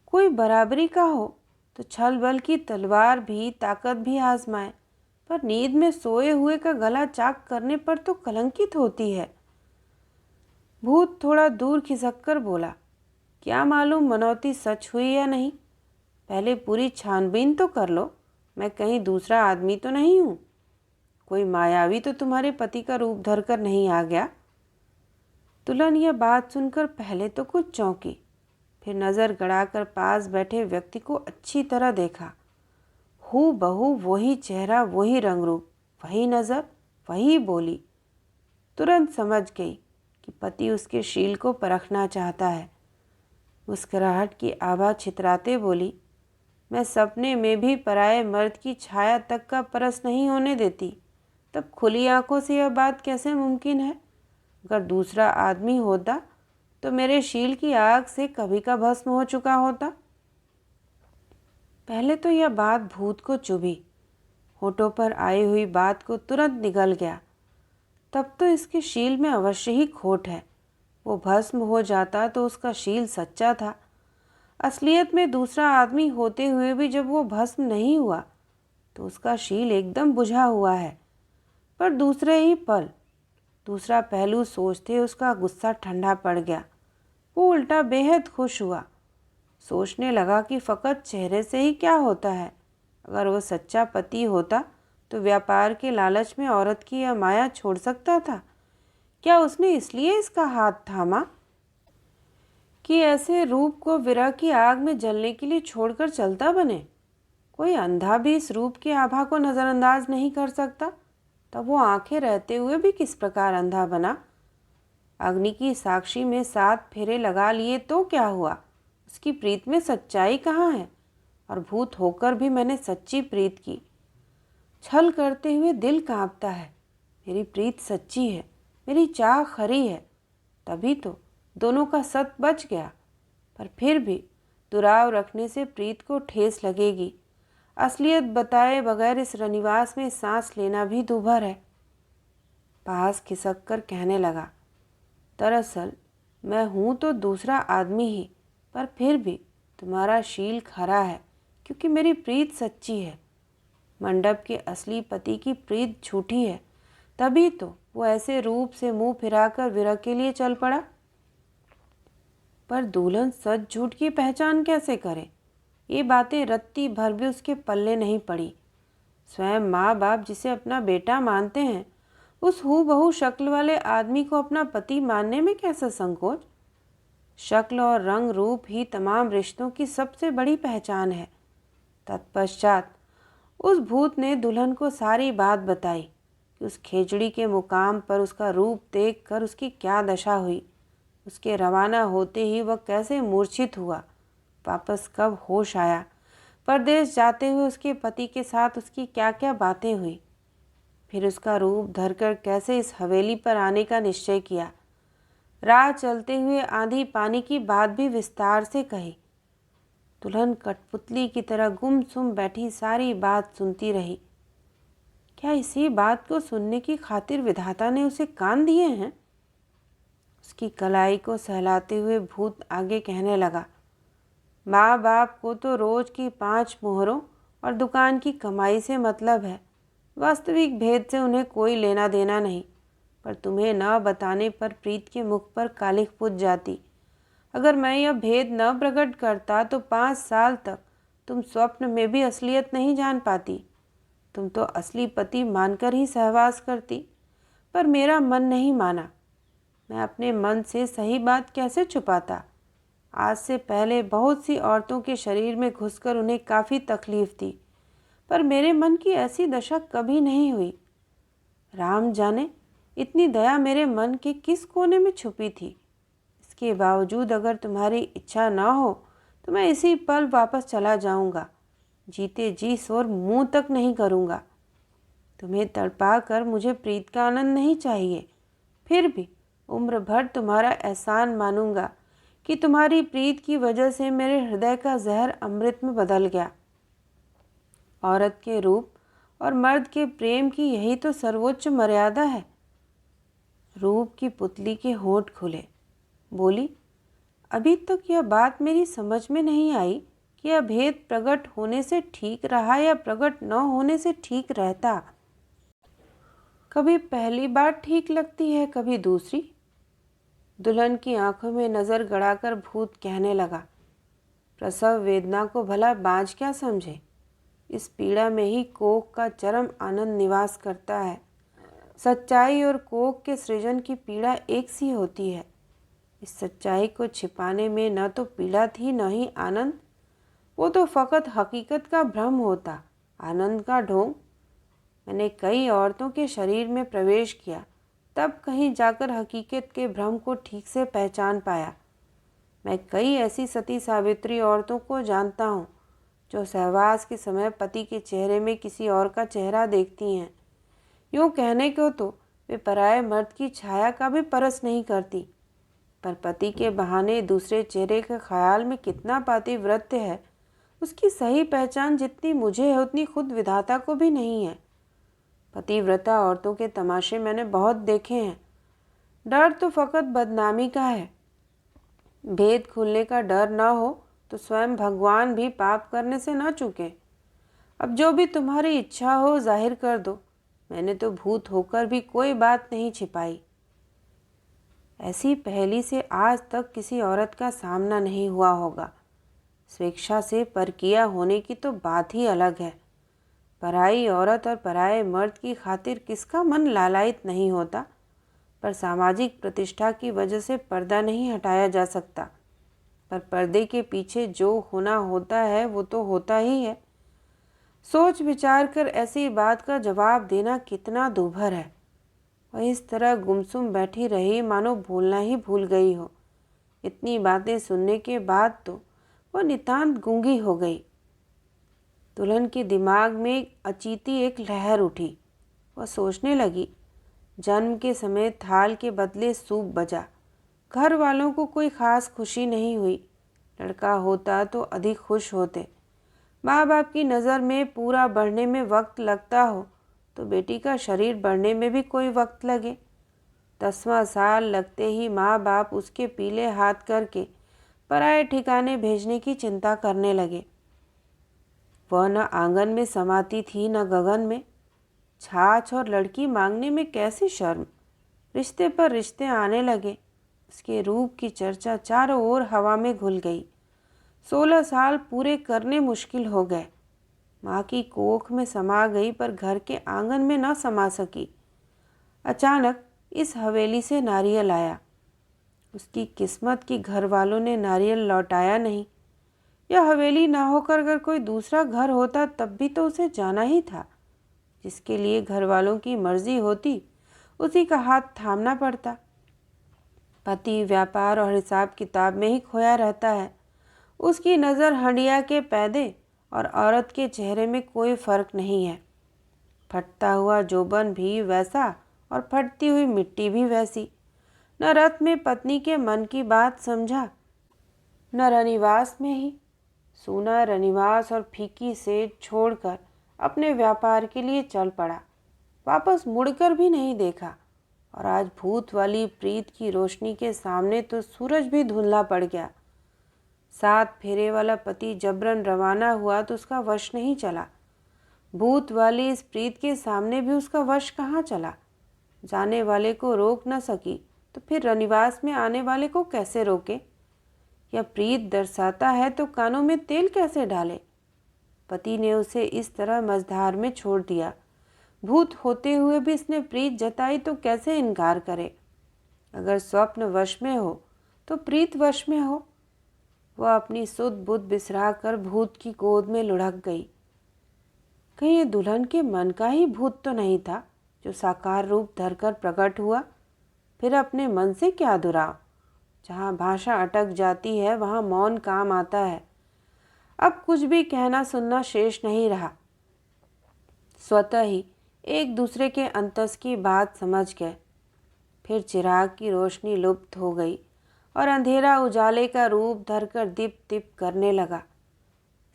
कोई बराबरी का हो तो छल बल की तलवार भी ताकत भी आजमाए, पर नींद में सोए हुए का गला चाक करने पर तो कलंकित होती है। भूत थोड़ा दूर खिसक कर बोला, क्या मालूम मनौती सच हुई या नहीं। पहले पूरी छानबीन तो कर लो। मैं कहीं दूसरा आदमी तो नहीं हूँ। कोई मायावी तो तुम्हारे पति का रूप धरकर नहीं आ गया। दुल्हन यह बात सुनकर पहले तो कुछ चौंकी, फिर नज़र गड़ाकर पास बैठे व्यक्ति को अच्छी तरह देखा। हूबहू वही चेहरा, वही रंग रूप, वही नज़र, वही बोली। तुरंत समझ गई कि पति उसके शील को परखना चाहता है। मुस्कुराहट की आभा छितराते बोली, मैं सपने में भी पराये मर्द की छाया तक का परस नहीं होने देती। तब खुली आंखों से यह बात कैसे मुमकिन है? अगर दूसरा आदमी होता तो मेरे शील की आग से कभी का भस्म हो चुका होता। पहले तो यह बात भूत को चुभी, होठों पर आई हुई बात को तुरंत निगल गया। तब तो इसके शील में अवश्य ही खोट है। वो भस्म हो जाता तो उसका शील सच्चा था। असलियत में दूसरा आदमी होते हुए भी जब वो भस्म नहीं हुआ तो उसका शील एकदम बुझा हुआ है। पर दूसरे ही पल दूसरा पहलू सोचते उसका गुस्सा ठंडा पड़ गया। वो उल्टा बेहद खुश हुआ। सोचने लगा कि फ़कत चेहरे से ही क्या होता है। अगर वो सच्चा पति होता तो व्यापार के लालच में औरत की यह माया छोड़ सकता था? क्या उसने इसलिए इसका हाथ थामा कि ऐसे रूप को विरह की आग में जलने के लिए छोड़कर चलता बने? कोई अंधा भी इस रूप की आभा को नज़रअंदाज नहीं कर सकता। तब वो आंखें रहते हुए भी किस प्रकार अंधा बना? अग्नि की साक्षी में 7 फेरे लगा लिए तो क्या हुआ? उसकी प्रीत में सच्चाई कहाँ है? और भूत होकर भी मैंने सच्ची प्रीत की। छल करते हुए दिल कांपता है। मेरी प्रीत सच्ची है, मेरी चाह खरी है। तभी तो दोनों का सत बच गया। पर फिर भी दुराव रखने से प्रीत को ठेस लगेगी। असलियत बताए बगैर इस रनिवास में सांस लेना भी दूभर है। पास खिसक कर कहने लगा, दरअसल मैं हूँ तो दूसरा आदमी ही, पर फिर भी तुम्हारा शील खरा है, क्योंकि मेरी प्रीत सच्ची है। मंडप के असली पति की प्रीत झूठी है, तभी तो वो ऐसे रूप से मुंह फिराकर विरह के लिए चल पड़ा। पर दुल्हन सच झूठ की पहचान कैसे करे? ये बातें रत्ती भर भी उसके पल्ले नहीं पड़ी। स्वयं माँ बाप जिसे अपना बेटा मानते हैं, उस हूबहू शक्ल वाले आदमी को अपना पति मानने में कैसा संकोच? शक्ल और रंग रूप ही तमाम रिश्तों की सबसे बड़ी पहचान है। तत्पश्चात उस भूत ने दुल्हन को सारी बात बताई कि उस खेजड़ी के मुकाम पर उसका रूप देखकर उसकी क्या दशा हुई, उसके रवाना होते ही वह कैसे मूर्छित हुआ, वापस कब होश आया, परदेश जाते हुए उसके पति के साथ उसकी क्या क्या बातें हुई, फिर उसका रूप धरकर कैसे इस हवेली पर आने का निश्चय किया। राह चलते हुए आंधी पानी की बात भी विस्तार से कही। दुल्हन कठपुतली की तरह गुमसुम बैठी सारी बात सुनती रही। क्या इसी बात को सुनने की खातिर विधाता ने उसे कान दिए हैं? उसकी कलाई को सहलाते हुए भूत आगे कहने लगा, माँ बाप को तो रोज की 5 मोहरों और दुकान की कमाई से मतलब है। वास्तविक भेद से उन्हें कोई लेना देना नहीं, पर तुम्हें न बताने पर प्रीत के मुख पर कालिख पुज जाती। अगर मैं यह भेद न प्रकट करता तो 5 साल तक तुम स्वप्न में भी असलियत नहीं जान पाती। तुम तो असली पति मानकर ही सहवास करती, पर मेरा मन नहीं माना। मैं अपने मन से सही बात कैसे छुपाता? आज से पहले बहुत सी औरतों के शरीर में घुसकर उन्हें काफ़ी तकलीफ दी, पर मेरे मन की ऐसी दशा कभी नहीं हुई। राम जाने इतनी दया मेरे मन के किस कोने में छुपी थी। इसके बावजूद अगर तुम्हारी इच्छा ना हो तो मैं इसी पल वापस चला जाऊंगा। जीते जी सोर मुंह तक नहीं करूंगा। तुम्हें तड़पा कर मुझे प्रीत का आनंद नहीं चाहिए। फिर भी उम्र भर तुम्हारा एहसान मानूंगा कि तुम्हारी प्रीत की वजह से मेरे हृदय का जहर अमृत में बदल गया। औरत के रूप और मर्द के प्रेम की यही तो सर्वोच्च मर्यादा है। रूप की पुतली के होंठ खुले। बोली, अभी तक यह बात मेरी समझ में नहीं आई कि यह भेद प्रकट होने से ठीक रहा या प्रकट न होने से ठीक रहता। कभी पहली बात ठीक लगती है, कभी दूसरी। दुल्हन की आंखों में नज़र गड़ाकर भूत कहने लगा, प्रसव वेदना को भला बाँझ क्या समझे। इस पीड़ा में ही कोख का चरम आनंद निवास करता है। सच्चाई और कोख के सृजन की पीड़ा एक सी होती है। इस सच्चाई को छिपाने में न तो पीड़ा थी न ही आनंद। वो तो फ़कत हकीकत का भ्रम होता, आनंद का ढोंग। मैंने कई औरतों के शरीर में प्रवेश किया, तब कहीं जाकर हकीकत के भ्रम को ठीक से पहचान पाया। मैं कई ऐसी सती सावित्री औरतों को जानता हूँ जो सहवास के समय पति के चेहरे में किसी और का चेहरा देखती हैं। यूँ कहने को तो वे पराये मर्द की छाया का भी परस नहीं करती, पर पति के बहाने दूसरे चेहरे के ख्याल में कितना पातिव्रत्य है, उसकी सही पहचान जितनी मुझे है उतनी खुद विधाता को भी नहीं है। पतिव्रता औरतों के तमाशे मैंने बहुत देखे हैं। डर तो फ़कत बदनामी का है। भेद खुलने का डर ना हो तो स्वयं भगवान भी पाप करने से ना चूके। अब जो भी तुम्हारी इच्छा हो जाहिर कर दो। मैंने तो भूत होकर भी कोई बात नहीं छिपाई। ऐसी पहेली से आज तक किसी औरत का सामना नहीं हुआ होगा। स्वेच्छा से परकिया होने की तो बात ही अलग है। पराई औरत और पराये मर्द की खातिर किसका मन लालायित नहीं होता, पर सामाजिक प्रतिष्ठा की वजह से पर्दा नहीं हटाया जा सकता। पर पर्दे के पीछे जो होना होता है वो तो होता ही है। सोच विचार कर ऐसी बात का जवाब देना कितना दूभर है। वह इस तरह गुमसुम बैठी रही मानो बोलना ही भूल गई हो। इतनी बातें सुनने के बाद तो वह नितांत गूंगी हो गई। दुल्हन के दिमाग में अचीती एक लहर उठी। वह सोचने लगी, जन्म के समय थाल के बदले सूप बजा। घर वालों को कोई ख़ास खुशी नहीं हुई। लड़का होता तो अधिक खुश होते। माँ बाप की नज़र में पूरा बढ़ने में वक्त लगता हो तो बेटी का शरीर बढ़ने में भी कोई वक्त लगे। 10वां साल लगते ही माँ बाप उसके पीले हाथ करके पराए ठिकाने भेजने की चिंता करने लगे। वह न आंगन में समाती थी न गगन में। छाछ और लड़की मांगने में कैसी शर्म। रिश्ते पर रिश्ते आने लगे। उसके रूप की चर्चा चारों ओर हवा में घुल गई। 16 साल पूरे करने मुश्किल हो गए। माँ की कोख में समा गई पर घर के आंगन में न समा सकी। अचानक इस हवेली से नारियल आया। उसकी किस्मत की घर वालों ने नारियल लौटाया नहीं। यह हवेली ना होकर अगर कोई दूसरा घर होता तब भी तो उसे जाना ही था। जिसके लिए घर वालों की मर्जी होती उसी का हाथ थामना पड़ता। पति व्यापार और हिसाब किताब में ही खोया रहता है। उसकी नज़र हंडिया के पैदे और औरत के चेहरे में कोई फर्क नहीं है। फटता हुआ जोबन भी वैसा और फटती हुई मिट्टी भी वैसी। न रथ में पत्नी के मन की बात समझा न रनिवास में ही। सूना रनिवास और फीकी सेज छोड़कर अपने व्यापार के लिए चल पड़ा। वापस मुड़कर भी नहीं देखा। और आज भूत वाली प्रीत की रोशनी के सामने तो सूरज भी धुंधला पड़ गया। 7 फेरे वाला पति जबरन रवाना हुआ तो उसका वश नहीं चला। भूत वाली इस प्रीत के सामने भी उसका वश कहाँ चला। जाने वाले को रोक न सकी तो फिर रनिवास में आने वाले को कैसे रोके। यह प्रीत दर्शाता है तो कानों में तेल कैसे डाले। पति ने उसे इस तरह मझधार में छोड़ दिया। भूत होते हुए भी इसने प्रीत जताई तो कैसे इनकार करे। अगर स्वप्न वश में हो तो प्रीत वश में हो। वह अपनी सुध बुध बिसरा कर भूत की गोद में लुढ़क गई। कहीं ये दुल्हन के मन का ही भूत तो नहीं था जो साकार रूप धरकर प्रकट हुआ। फिर अपने मन से क्या दुराव। जहाँ भाषा अटक जाती है वहाँ मौन काम आता है। अब कुछ भी कहना सुनना शेष नहीं रहा। स्वतः ही एक दूसरे के अंतस की बात समझ गए। फिर चिराग की रोशनी लुप्त हो गई और अंधेरा उजाले का रूप धरकर दीप दीप करने लगा।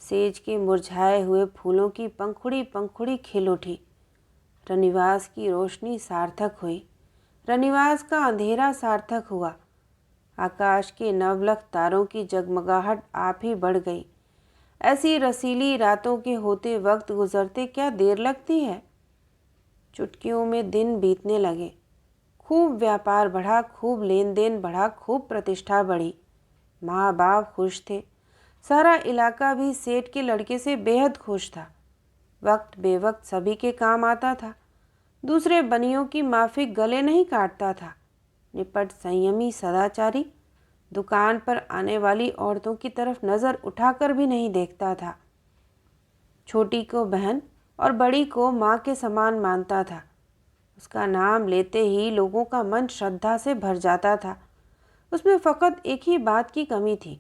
सेज के मुरझाए हुए फूलों की पंखुड़ी पंखुड़ी खिल उठी। रनिवास की रोशनी सार्थक हुई। रनिवास का अंधेरा सार्थक हुआ। आकाश के नवलख तारों की जगमगाहट आप ही बढ़ गई। ऐसी रसीली रातों के होते वक्त गुजरते क्या देर लगती है। चुटकियों में दिन बीतने लगे। खूब व्यापार बढ़ा, खूब लेन देन बढ़ा, खूब प्रतिष्ठा बढ़ी। माँ बाप खुश थे। सारा इलाका भी सेठ के लड़के से बेहद खुश था। वक्त बेवक्त सभी के काम आता था। दूसरे बनियों की माफिक गले नहीं काटता था। निपट संयमी सदाचारी दुकान पर आने वाली औरतों की तरफ नज़र उठाकर भी नहीं देखता था। छोटी को बहन और बड़ी को माँ के समान मानता था। उसका नाम लेते ही लोगों का मन श्रद्धा से भर जाता था। उसमें फ़कत एक ही बात की कमी थी।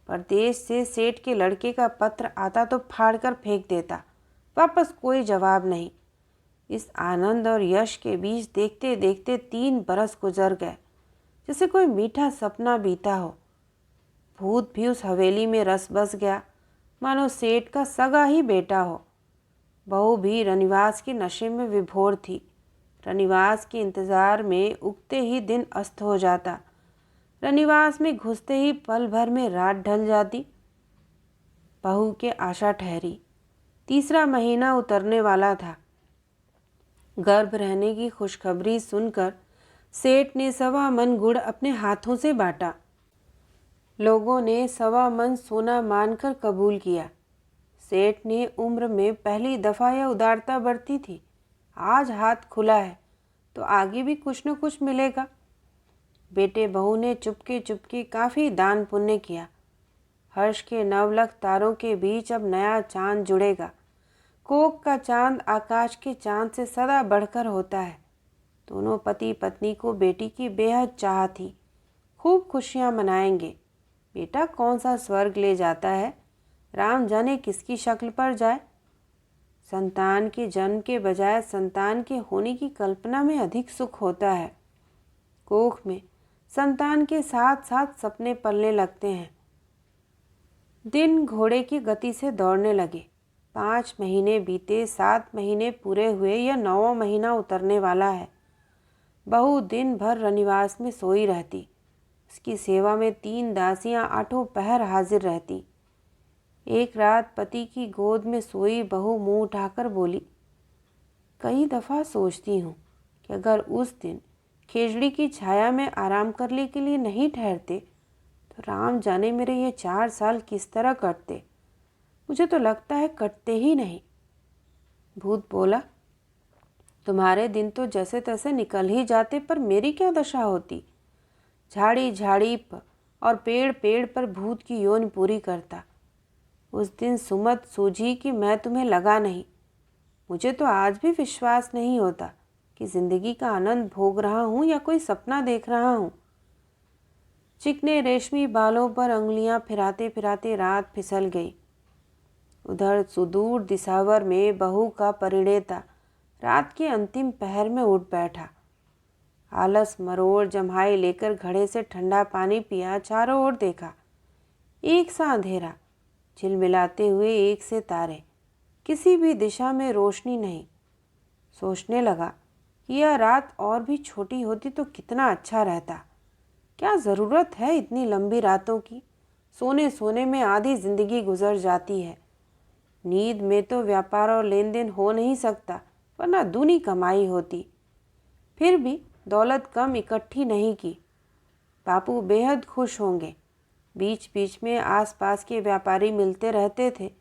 परदेश से सेठ के लड़के का पत्र आता तो फाड़ कर फेंक देता। वापस कोई जवाब नहीं। इस आनंद और यश के बीच देखते देखते 3 बरस गुजर गए, जैसे कोई मीठा सपना बीता हो। भूत भी उस हवेली में रस बस गया, मानो सेठ का सगा ही बेटा हो। बहू भी रनिवास के नशे में विभोर थी। रनिवास के इंतज़ार में उगते ही दिन अस्त हो जाता। रनिवास में घुसते ही पल भर में रात ढल जाती। बहू के आशा ठहरी। 3रा महीना उतरने वाला था। गर्भ रहने की खुशखबरी सुनकर सेठ ने 1.25 मन गुड़ अपने हाथों से बांटा। लोगों ने 1.25 मन सोना मानकर कबूल किया। सेठ ने उम्र में पहली दफ़ा यह उदारता बरती थी। आज हाथ खुला है तो आगे भी कुछ न कुछ मिलेगा। बेटे बहू ने चुपके चुपके काफ़ी दान पुण्य किया। हर्ष के नवलख तारों के बीच अब नया चांद जुड़ेगा। कोक का चांद आकाश के चांद से सदा बढ़कर होता है। दोनों पति पत्नी को बेटी की बेहद चाह थी। खूब खुशियाँ मनाएंगे। बेटा कौन सा स्वर्ग ले जाता है, राम जाने किसकी शक्ल पर जाए। संतान के जन्म के बजाय संतान के होने की कल्पना में अधिक सुख होता है। कोख में संतान के साथ साथ सपने पलने लगते हैं। दिन घोड़े की गति से दौड़ने लगे। 5 महीने बीते, 7 महीने पूरे हुए, या 9वां महीना उतरने वाला है। बहू दिन भर रनिवास में सोई रहती। उसकी सेवा में 3 दासियां 8 पहर हाजिर रहती। एक रात पति की गोद में सोई बहू मुंह उठाकर बोली, कई दफ़ा सोचती हूँ कि अगर उस दिन खेजड़ी की छाया में आराम करने के लिए नहीं ठहरते तो राम जाने मेरे ये 4 साल किस तरह कटते। मुझे तो लगता है कटते ही नहीं। भूत बोला, तुम्हारे दिन तो जैसे तैसे निकल ही जाते, पर मेरी क्या दशा होती। झाड़ी झाड़ी और पेड़ पेड़ पर भूत की योनि पूरी करता। उस दिन सुमत सूझी कि मैं तुम्हें लगा नहीं। मुझे तो आज भी विश्वास नहीं होता कि जिंदगी का आनंद भोग रहा हूँ या कोई सपना देख रहा हूँ। चिकने रेशमी बालों पर अंगुलियां फिराते फिराते रात फिसल गई। उधर सुदूर दिसावर में बहू का परिणेता रात के अंतिम पहर में उठ बैठा। आलस मरोड़ जम्हाई लेकर घड़े से ठंडा पानी पिया, चारों ओर देखा। एक सा अंधेरा, झिलमिलाते हुए एक से तारे, किसी भी दिशा में रोशनी नहीं। सोचने लगा कि यह रात और भी छोटी होती तो कितना अच्छा रहता। क्या ज़रूरत है इतनी लंबी रातों की। सोने सोने में आधी जिंदगी गुजर जाती है। नींद में तो व्यापार और लेन देन हो नहीं सकता, वरना दूनी कमाई होती। फिर भी दौलत कम इकट्ठी नहीं की। बापू बेहद खुश होंगे। बीच बीच में आसपास के व्यापारी मिलते रहते थे।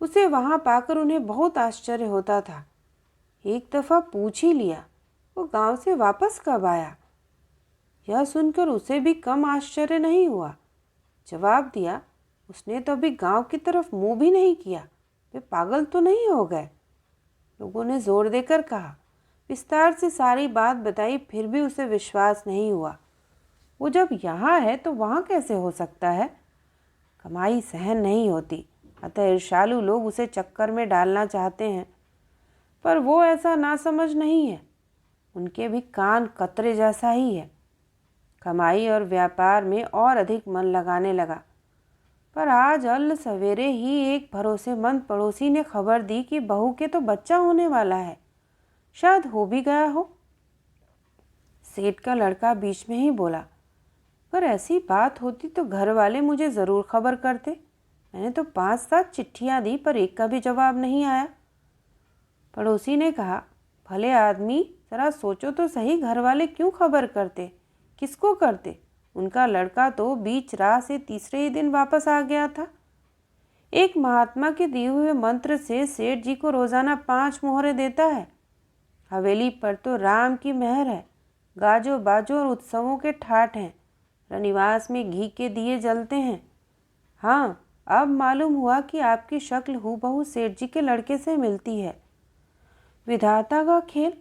उसे वहाँ पाकर उन्हें बहुत आश्चर्य होता था। एक दफ़ा पूछ ही लिया, वो गांव से वापस कब आया। यह सुनकर उसे भी कम आश्चर्य नहीं हुआ। जवाब दिया, उसने तो अभी गांव की तरफ मुंह भी नहीं किया। वे पागल तो नहीं हो गए। लोगों ने जोर देकर कहा। विस्तार से सारी बात बताई, फिर भी उसे विश्वास नहीं हुआ। वो जब यहाँ है तो वहाँ कैसे हो सकता है। कमाई सहन नहीं होती, अतः ईर्ष्यालु लोग उसे चक्कर में डालना चाहते हैं, पर वो ऐसा नासमझ नहीं है। उनके भी कान कतरे जैसा ही है। कमाई और व्यापार में और अधिक मन लगाने लगा। पर आज अल सवेरे ही एक भरोसेमंद पड़ोसी ने खबर दी कि बहू के तो बच्चा होने वाला है। शायद हो भी गया हो। सेठ का लड़का बीच में ही बोला, पर ऐसी बात होती तो घर वाले मुझे ज़रूर खबर करते। मैंने तो 5-7 चिट्ठियाँ दी, पर एक का भी जवाब नहीं आया। पड़ोसी ने कहा, भले आदमी, ज़रा सोचो तो सही, घर वाले क्यों खबर करते, किसको करते। उनका लड़का तो बीच राह से तीसरे ही दिन वापस आ गया था। एक महात्मा के दिए हुए मंत्र से सेठ जी को रोज़ाना 5 मोहरें देता है। हवेली पर तो राम की मेहर है। गाजो बाजो और उत्सवों के ठाठ हैं। रनिवास में घी के दिए जलते हैं। हाँ, अब मालूम हुआ कि आपकी शक्ल हूबहू सेठ जी के लड़के से मिलती है। विधाता का खेल,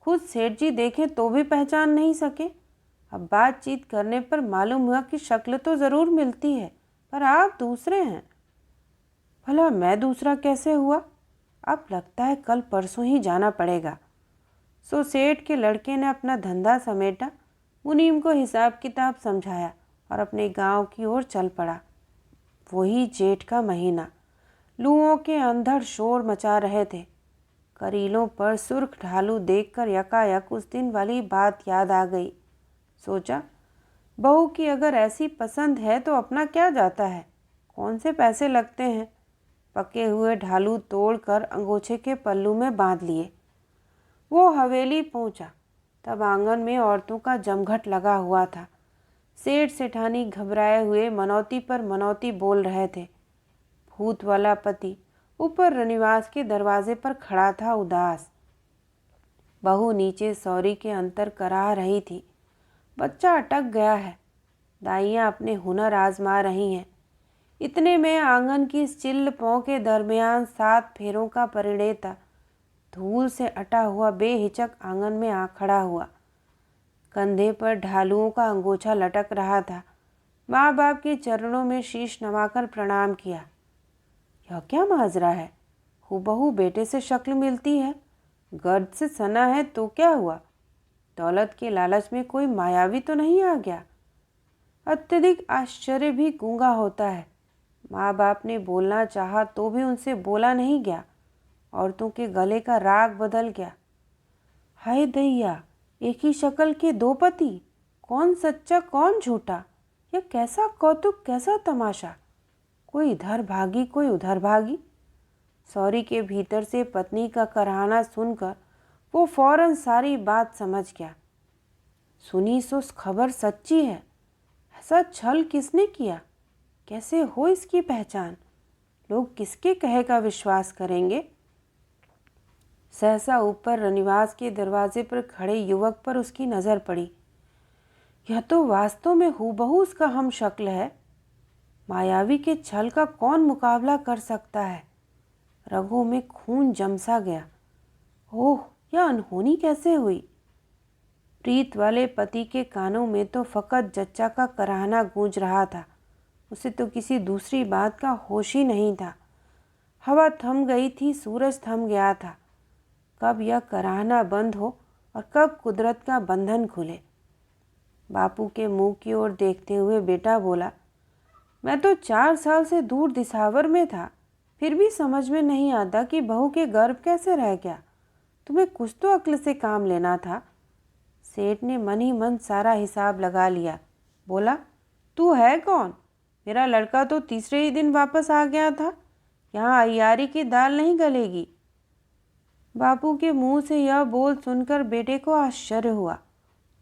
खुद सेठ जी देखें तो भी पहचान नहीं सके। अब बातचीत करने पर मालूम हुआ कि शक्ल तो ज़रूर मिलती है, पर आप दूसरे हैं। भला मैं दूसरा कैसे हुआ। अब लगता है कल परसों ही जाना पड़ेगा। सो सेठ के लड़के ने अपना धंधा समेटा, मुनीम को हिसाब किताब समझाया और अपने गांव की ओर चल पड़ा। वही जेठ का महीना। लूओं के अंधड़ शोर मचा रहे थे। करीलों पर सुर्ख ढालू देखकर यकायक उस दिन वाली बात याद आ गई। सोचा, बहू की अगर ऐसी पसंद है तो अपना क्या जाता है, कौन से पैसे लगते हैं। पके हुए ढालू तोड़कर अंगोछे के पल्लू में बांध लिए। वो हवेली पहुंचा, तब आंगन में औरतों का जमघट लगा हुआ था। सेठ सेठानी घबराए हुए मनौती पर मनौती बोल रहे थे। भूत वाला पति ऊपर रनिवास के दरवाजे पर खड़ा था, उदास। बहू नीचे सौरी के अंतर कराह रही थी। बच्चा अटक गया है। दाइयाँ अपने हुनर आजमा रही हैं। इतने में आंगन की चिल्ल पौ के दरमियान 7 फेरों का परिणेता धूल से अटा हुआ बेहिचक आंगन में आ खड़ा हुआ। कंधे पर ढालुओं का अंगोछा लटक रहा था। माँ बाप के चरणों में शीश नवाकर प्रणाम किया। यह क्या माजरा है, हूबहू बेटे से शक्ल मिलती है। गर्द से सना है तो क्या हुआ, दौलत के लालच में कोई मायावी तो नहीं आ गया। अत्यधिक आश्चर्य भी गूंगा होता है। माँ बाप ने बोलना चाहा तो भी उनसे बोला नहीं गया। औरतों के गले का राग बदल गया। हाय दैया, एक ही शक्ल के दो पति, कौन सच्चा कौन झूठा, यह कैसा कौतुक, कैसा तमाशा। कोई इधर भागी कोई उधर भागी। सौरी के भीतर से पत्नी का कराहना सुनकर वो फौरन सारी बात समझ गया। सुनी सो खबर सच्ची है। ऐसा छल किसने किया, कैसे हो इसकी पहचान, लोग किसके कहे का विश्वास करेंगे। सहसा ऊपर रनिवास के दरवाजे पर खड़े युवक पर उसकी नज़र पड़ी। यह तो वास्तव में हूबहू उसका हम शक्ल है। मायावी के छल का कौन मुकाबला कर सकता है। रगों में खून जमसा गया। ओह, यह अनहोनी कैसे हुई। प्रीत वाले पति के कानों में तो फकत जच्चा का कराहना गूंज रहा था। उसे तो किसी दूसरी बात का होश ही नहीं था। हवा थम गई थी, सूरज थम गया था। कब यह कराहना बंद हो और कब कुदरत का बंधन खुले। बापू के मुंह की ओर देखते हुए बेटा बोला, मैं तो 4 साल से दूर दिसावर में था, फिर भी समझ में नहीं आता कि बहू के गर्भ कैसे रह गया। तुम्हें कुछ तो अक्ल से काम लेना था। सेठ ने मन ही मन सारा हिसाब लगा लिया। बोला, तू है कौन? मेरा लड़का तो तीसरे ही दिन वापस आ गया था। यहाँ अय्यारी की दाल नहीं गलेगी। बापू के मुंह से यह बोल सुनकर बेटे को आश्चर्य हुआ।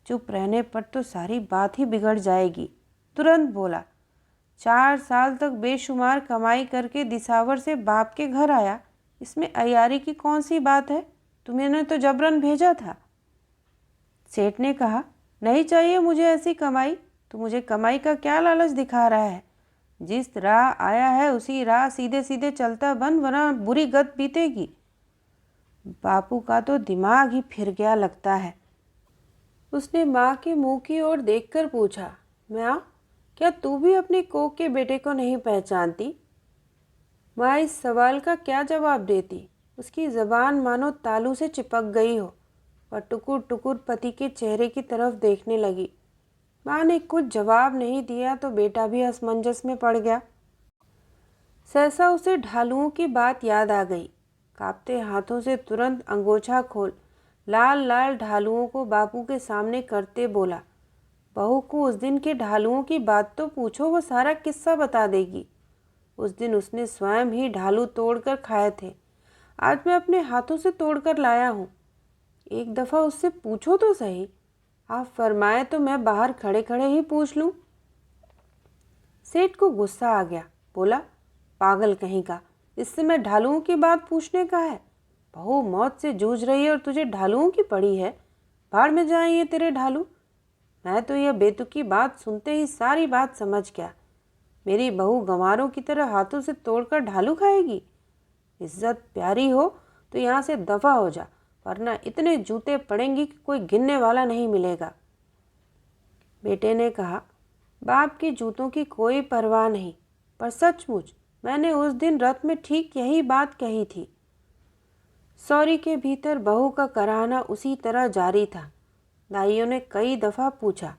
चुप रहने पर तो सारी बात ही बिगड़ जाएगी। तुरंत बोला, 4 साल तक बेशुमार कमाई करके दिसावर से बाप के घर आया, इसमें अय्यारी की कौन सी बात है? तुम्हें तो जबरन भेजा था। सेठ ने कहा, नहीं चाहिए मुझे ऐसी कमाई। तो मुझे कमाई का क्या लालच दिखा रहा है? जिस राह आया है उसी राह सीधे सीधे चलता बन, वरना बुरी गत बीतेगी। बापू का तो दिमाग ही फिर गया लगता है। उसने माँ के मुंह की ओर देखकर पूछा, माँ, क्या तू भी अपने कोख के बेटे को नहीं पहचानती? माँ इस सवाल का क्या जवाब देती। उसकी ज़बान मानो तालू से चिपक गई हो। वह टुकुर टुकुर पति के चेहरे की तरफ देखने लगी। माँ ने कुछ जवाब नहीं दिया तो बेटा भी असमंजस में पड़ गया। सहसा उसे ढालुओं की बात याद आ गई। कांपते हाथों से तुरंत अंगोछा खोल लाल लाल ढालुओं को बापू के सामने करते बोला, बहू को उस दिन के ढालुओं की बात तो पूछो, वो सारा किस्सा बता देगी। उस दिन उसने स्वयं ही ढालू तोड़कर खाए थे। आज मैं अपने हाथों से तोड़कर लाया हूँ। एक दफ़ा उससे पूछो तो सही। आप फरमाए तो मैं बाहर खड़े खड़े ही पूछ लूँ। सेठ को गुस्सा आ गया। बोला, पागल कहीं का, इससे मैं ढालुओं की बात पूछने का है? बहू मौत से जूझ रही है और तुझे ढालुओं की पड़ी है। भाड़ में जाएं ये तेरे ढालू। मैं तो यह बेतुकी बात सुनते ही सारी बात समझ गया। मेरी बहू गंवारों की तरह हाथों से तोड़कर ढालू खाएगी। इज्जत प्यारी हो तो यहाँ से दफ़ा हो जा, वरना इतने जूते पड़ेंगी कि कोई गिनने वाला नहीं मिलेगा। बेटे ने कहा, बाप के जूतों की कोई परवाह नहीं, पर सचमुच मैंने उस दिन रथ में ठीक यही बात कही थी। सौरी के भीतर बहू का कराहना उसी तरह जारी था। दाइयों ने कई दफ़ा पूछा,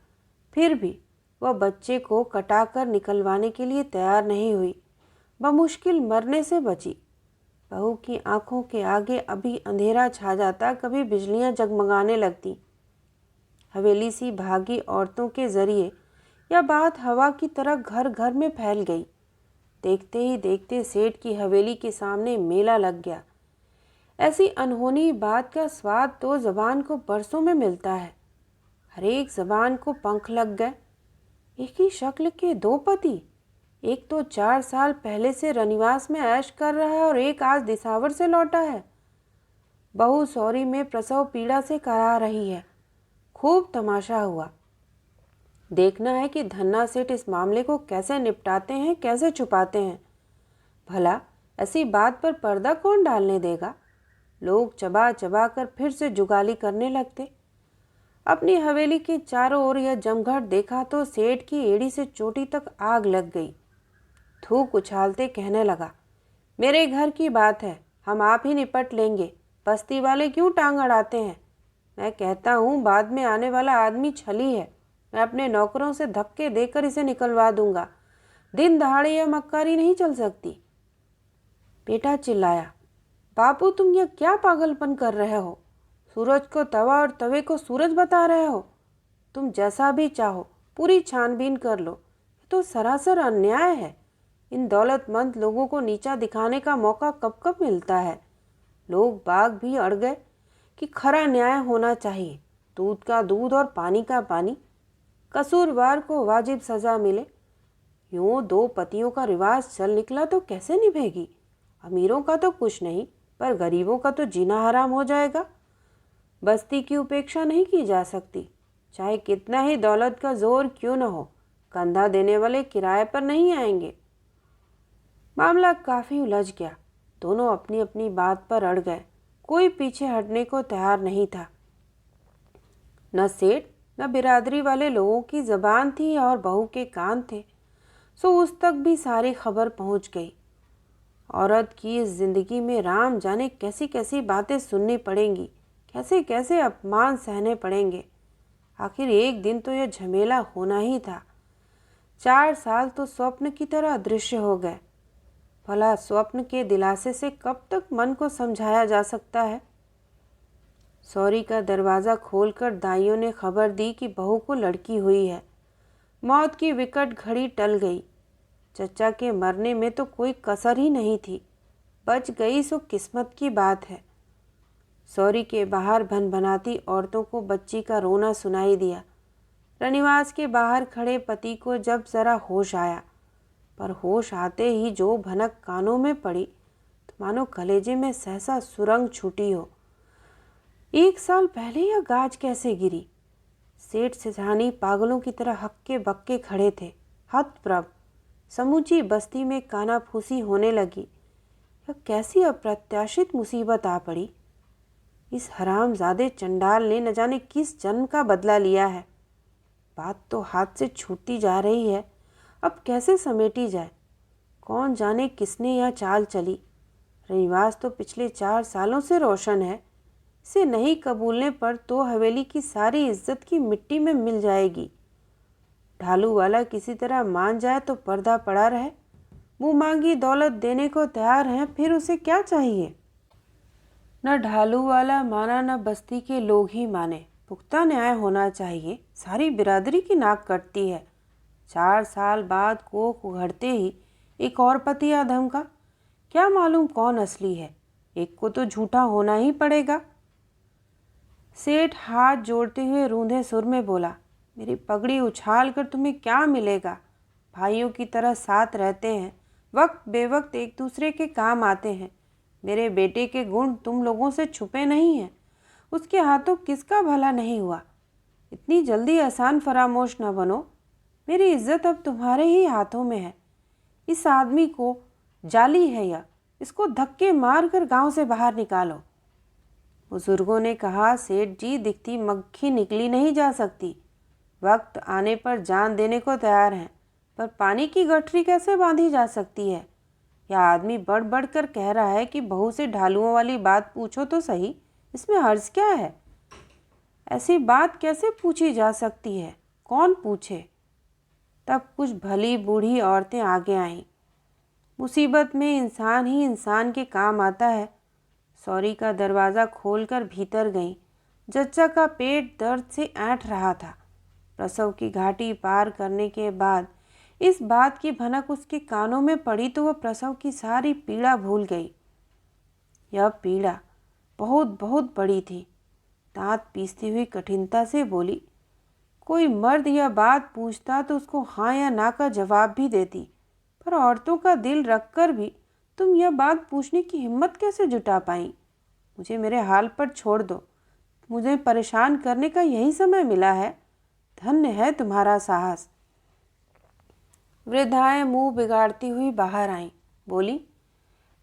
फिर भी वह बच्चे को कटाकर निकलवाने के लिए तैयार नहीं हुई। बमुश्किल मरने से बची। बहू की आंखों के आगे अभी अंधेरा छा जाता, कभी बिजलियां जगमगाने लगती। हवेली सी भागी औरतों के जरिए यह बात हवा की तरह घर घर में फैल गई। देखते ही देखते सेठ की हवेली के सामने मेला लग गया। ऐसी अनहोनी बात का स्वाद तो ज़बान को बरसों में मिलता है। हर एक ज़बान को पंख लग गए। एक ही शक्ल के दो पति, एक तो 4 साल पहले से रनिवास में ऐश कर रहा है और एक आज दिसावर से लौटा है। बहू सौरी में प्रसव पीड़ा से करा रही है। खूब तमाशा हुआ। देखना है कि धन्ना सेठ इस मामले को कैसे निपटाते हैं, कैसे छुपाते हैं। भला ऐसी बात पर पर्दा कौन डालने देगा। लोग चबा चबा कर फिर से जुगाली करने लगते। अपनी हवेली के चारों ओर यह जमघट देखा तो सेठ की एड़ी से चोटी तक आग लग गई। थूक उछालते कहने लगा, मेरे घर की बात है, हम आप ही निपट लेंगे। बस्ती वाले क्यों टांग अड़ाते हैं? मैं कहता हूँ बाद में आने वाला आदमी छली है। मैं अपने नौकरों से धक्के देकर इसे निकलवा दूंगा। दिन दहाड़े यह मक्कारी नहीं चल सकती। बेटा चिल्लाया, बापू तुम यह क्या पागलपन कर रहे हो? सूरज को तवा और तवे को सूरज बता रहे हो? तुम जैसा भी चाहो पूरी छानबीन कर लो, ये तो सरासर अन्याय है। इन दौलतमंद लोगों को नीचा दिखाने का मौका कब कब मिलता है। लोग बाग भी अड़ गए कि खरा न्याय होना चाहिए, दूध का दूध और पानी का पानी, कसूरवार को वाजिब सज़ा मिले। यूँ दो पतियों का रिवाज चल निकला तो कैसे निभेगी? अमीरों का तो कुछ नहीं, पर गरीबों का तो जीना हराम हो जाएगा। बस्ती की उपेक्षा नहीं की जा सकती, चाहे कितना ही दौलत का जोर क्यों न हो। कंधा देने वाले किराए पर नहीं आएंगे। मामला काफ़ी उलझ गया। दोनों अपनी अपनी बात पर अड़ गए। कोई पीछे हटने को तैयार नहीं था। न सेठ न बिरादरी वाले लोगों की ज़बान थी और बहू के कान थे, सो उस तक भी सारी खबर पहुंच गई। औरत की इस जिंदगी में राम जाने कैसी कैसी बातें सुननी पड़ेंगी, कैसे कैसे अपमान सहने पड़ेंगे। आखिर एक दिन तो यह झमेला होना ही था। 4 साल तो स्वप्न की तरह अदृश्य हो गए। भला स्वप्न के दिलासे से कब तक मन को समझाया जा सकता है? सौरी का दरवाज़ा खोलकर दाइयों ने खबर दी कि बहू को लड़की हुई है। मौत की विकट घड़ी टल गई। चचा के मरने में तो कोई कसर ही नहीं थी। बच गई सो किस्मत की बात है। सौरी के बाहर भनभनाती औरतों को बच्ची का रोना सुनाई दिया। रनिवास के बाहर खड़े पति को जब जरा होश आया, पर होश आते ही जो भनक कानों में पड़ी तो मानो कलेजे में सहसा सुरंग छूटी हो। 1 साल पहले यह गाज कैसे गिरी? सेठ सिरहानी पागलों की तरह हक्के बक्के खड़े थे। हतप्रभ, समूची बस्ती में कानाफूसी होने लगी। यह कैसी अप्रत्याशित मुसीबत आ पड़ी। इस हरामजादे चंडाल ने न जाने किस जन्म का बदला लिया है। बात तो हाथ से छूटती जा रही है, अब कैसे समेटी जाए? कौन जाने किसने यह चाल चली। रनिवास तो पिछले 4 सालों से रोशन है। इसे नहीं कबूलने पर तो हवेली की सारी इज्जत की मिट्टी में मिल जाएगी। ढालू वाला किसी तरह मान जाए तो पर्दा पड़ा रहे। मुँह मांगी दौलत देने को तैयार हैं, फिर उसे क्या चाहिए? न ढालू वाला माना न बस्ती के लोग ही माने। पुख्ता न्याय होना चाहिए। सारी बिरादरी की नाक कटती है। 4 साल बाद कोख उघड़ते ही एक और पति आधम का। क्या मालूम कौन असली है? एक को तो झूठा होना ही पड़ेगा। सेठ हाथ जोड़ते हुए रूंधे सुर में बोला, मेरी पगड़ी उछाल कर तुम्हें क्या मिलेगा? भाइयों की तरह साथ रहते हैं, वक्त बेवक्त एक दूसरे के काम आते हैं। मेरे बेटे के गुण तुम लोगों से छुपे नहीं हैं। उसके हाथों किसका भला नहीं हुआ? इतनी जल्दी आसान फरामोश न बनो। मेरी इज्जत अब तुम्हारे ही हाथों में है। इस आदमी को जाली है यह, इसको धक्के मार कर गाँव से बाहर निकालो। बुजुर्गों ने कहा, सेठ जी दिखती मक्खी निकली नहीं जा सकती। वक्त आने पर जान देने को तैयार हैं, पर पानी की गठरी कैसे बांधी जा सकती है? यह आदमी बढ़ बढ़ कर कह रहा है कि बहू से ढालुओं वाली बात पूछो तो सही, इसमें हर्ज क्या है? ऐसी बात कैसे पूछी जा सकती है? कौन पूछे? तब कुछ भली बूढ़ी औरतें आगे आईं। मुसीबत में इंसान ही इंसान के काम आता है। सौरी का दरवाज़ा खोलकर भीतर गईं। जच्चा का पेट दर्द से ऐंठ रहा था। प्रसव की घाटी पार करने के बाद इस बात की भनक उसके कानों में पड़ी तो वह प्रसव की सारी पीड़ा भूल गई। यह पीड़ा बहुत बहुत बड़ी थी। दांत पीसती हुई कठिनता से बोली, कोई मर्द यह बात पूछता तो उसको हाँ या ना का जवाब भी देती, पर औरतों का दिल रखकर भी तुम यह बात पूछने की हिम्मत कैसे जुटा पाई? मुझे मेरे हाल पर छोड़ दो। मुझे परेशान करने का यही समय मिला है। धन्य है तुम्हारा साहस। वृद्धाएं मुंह बिगाड़ती हुई बाहर आईं। बोली,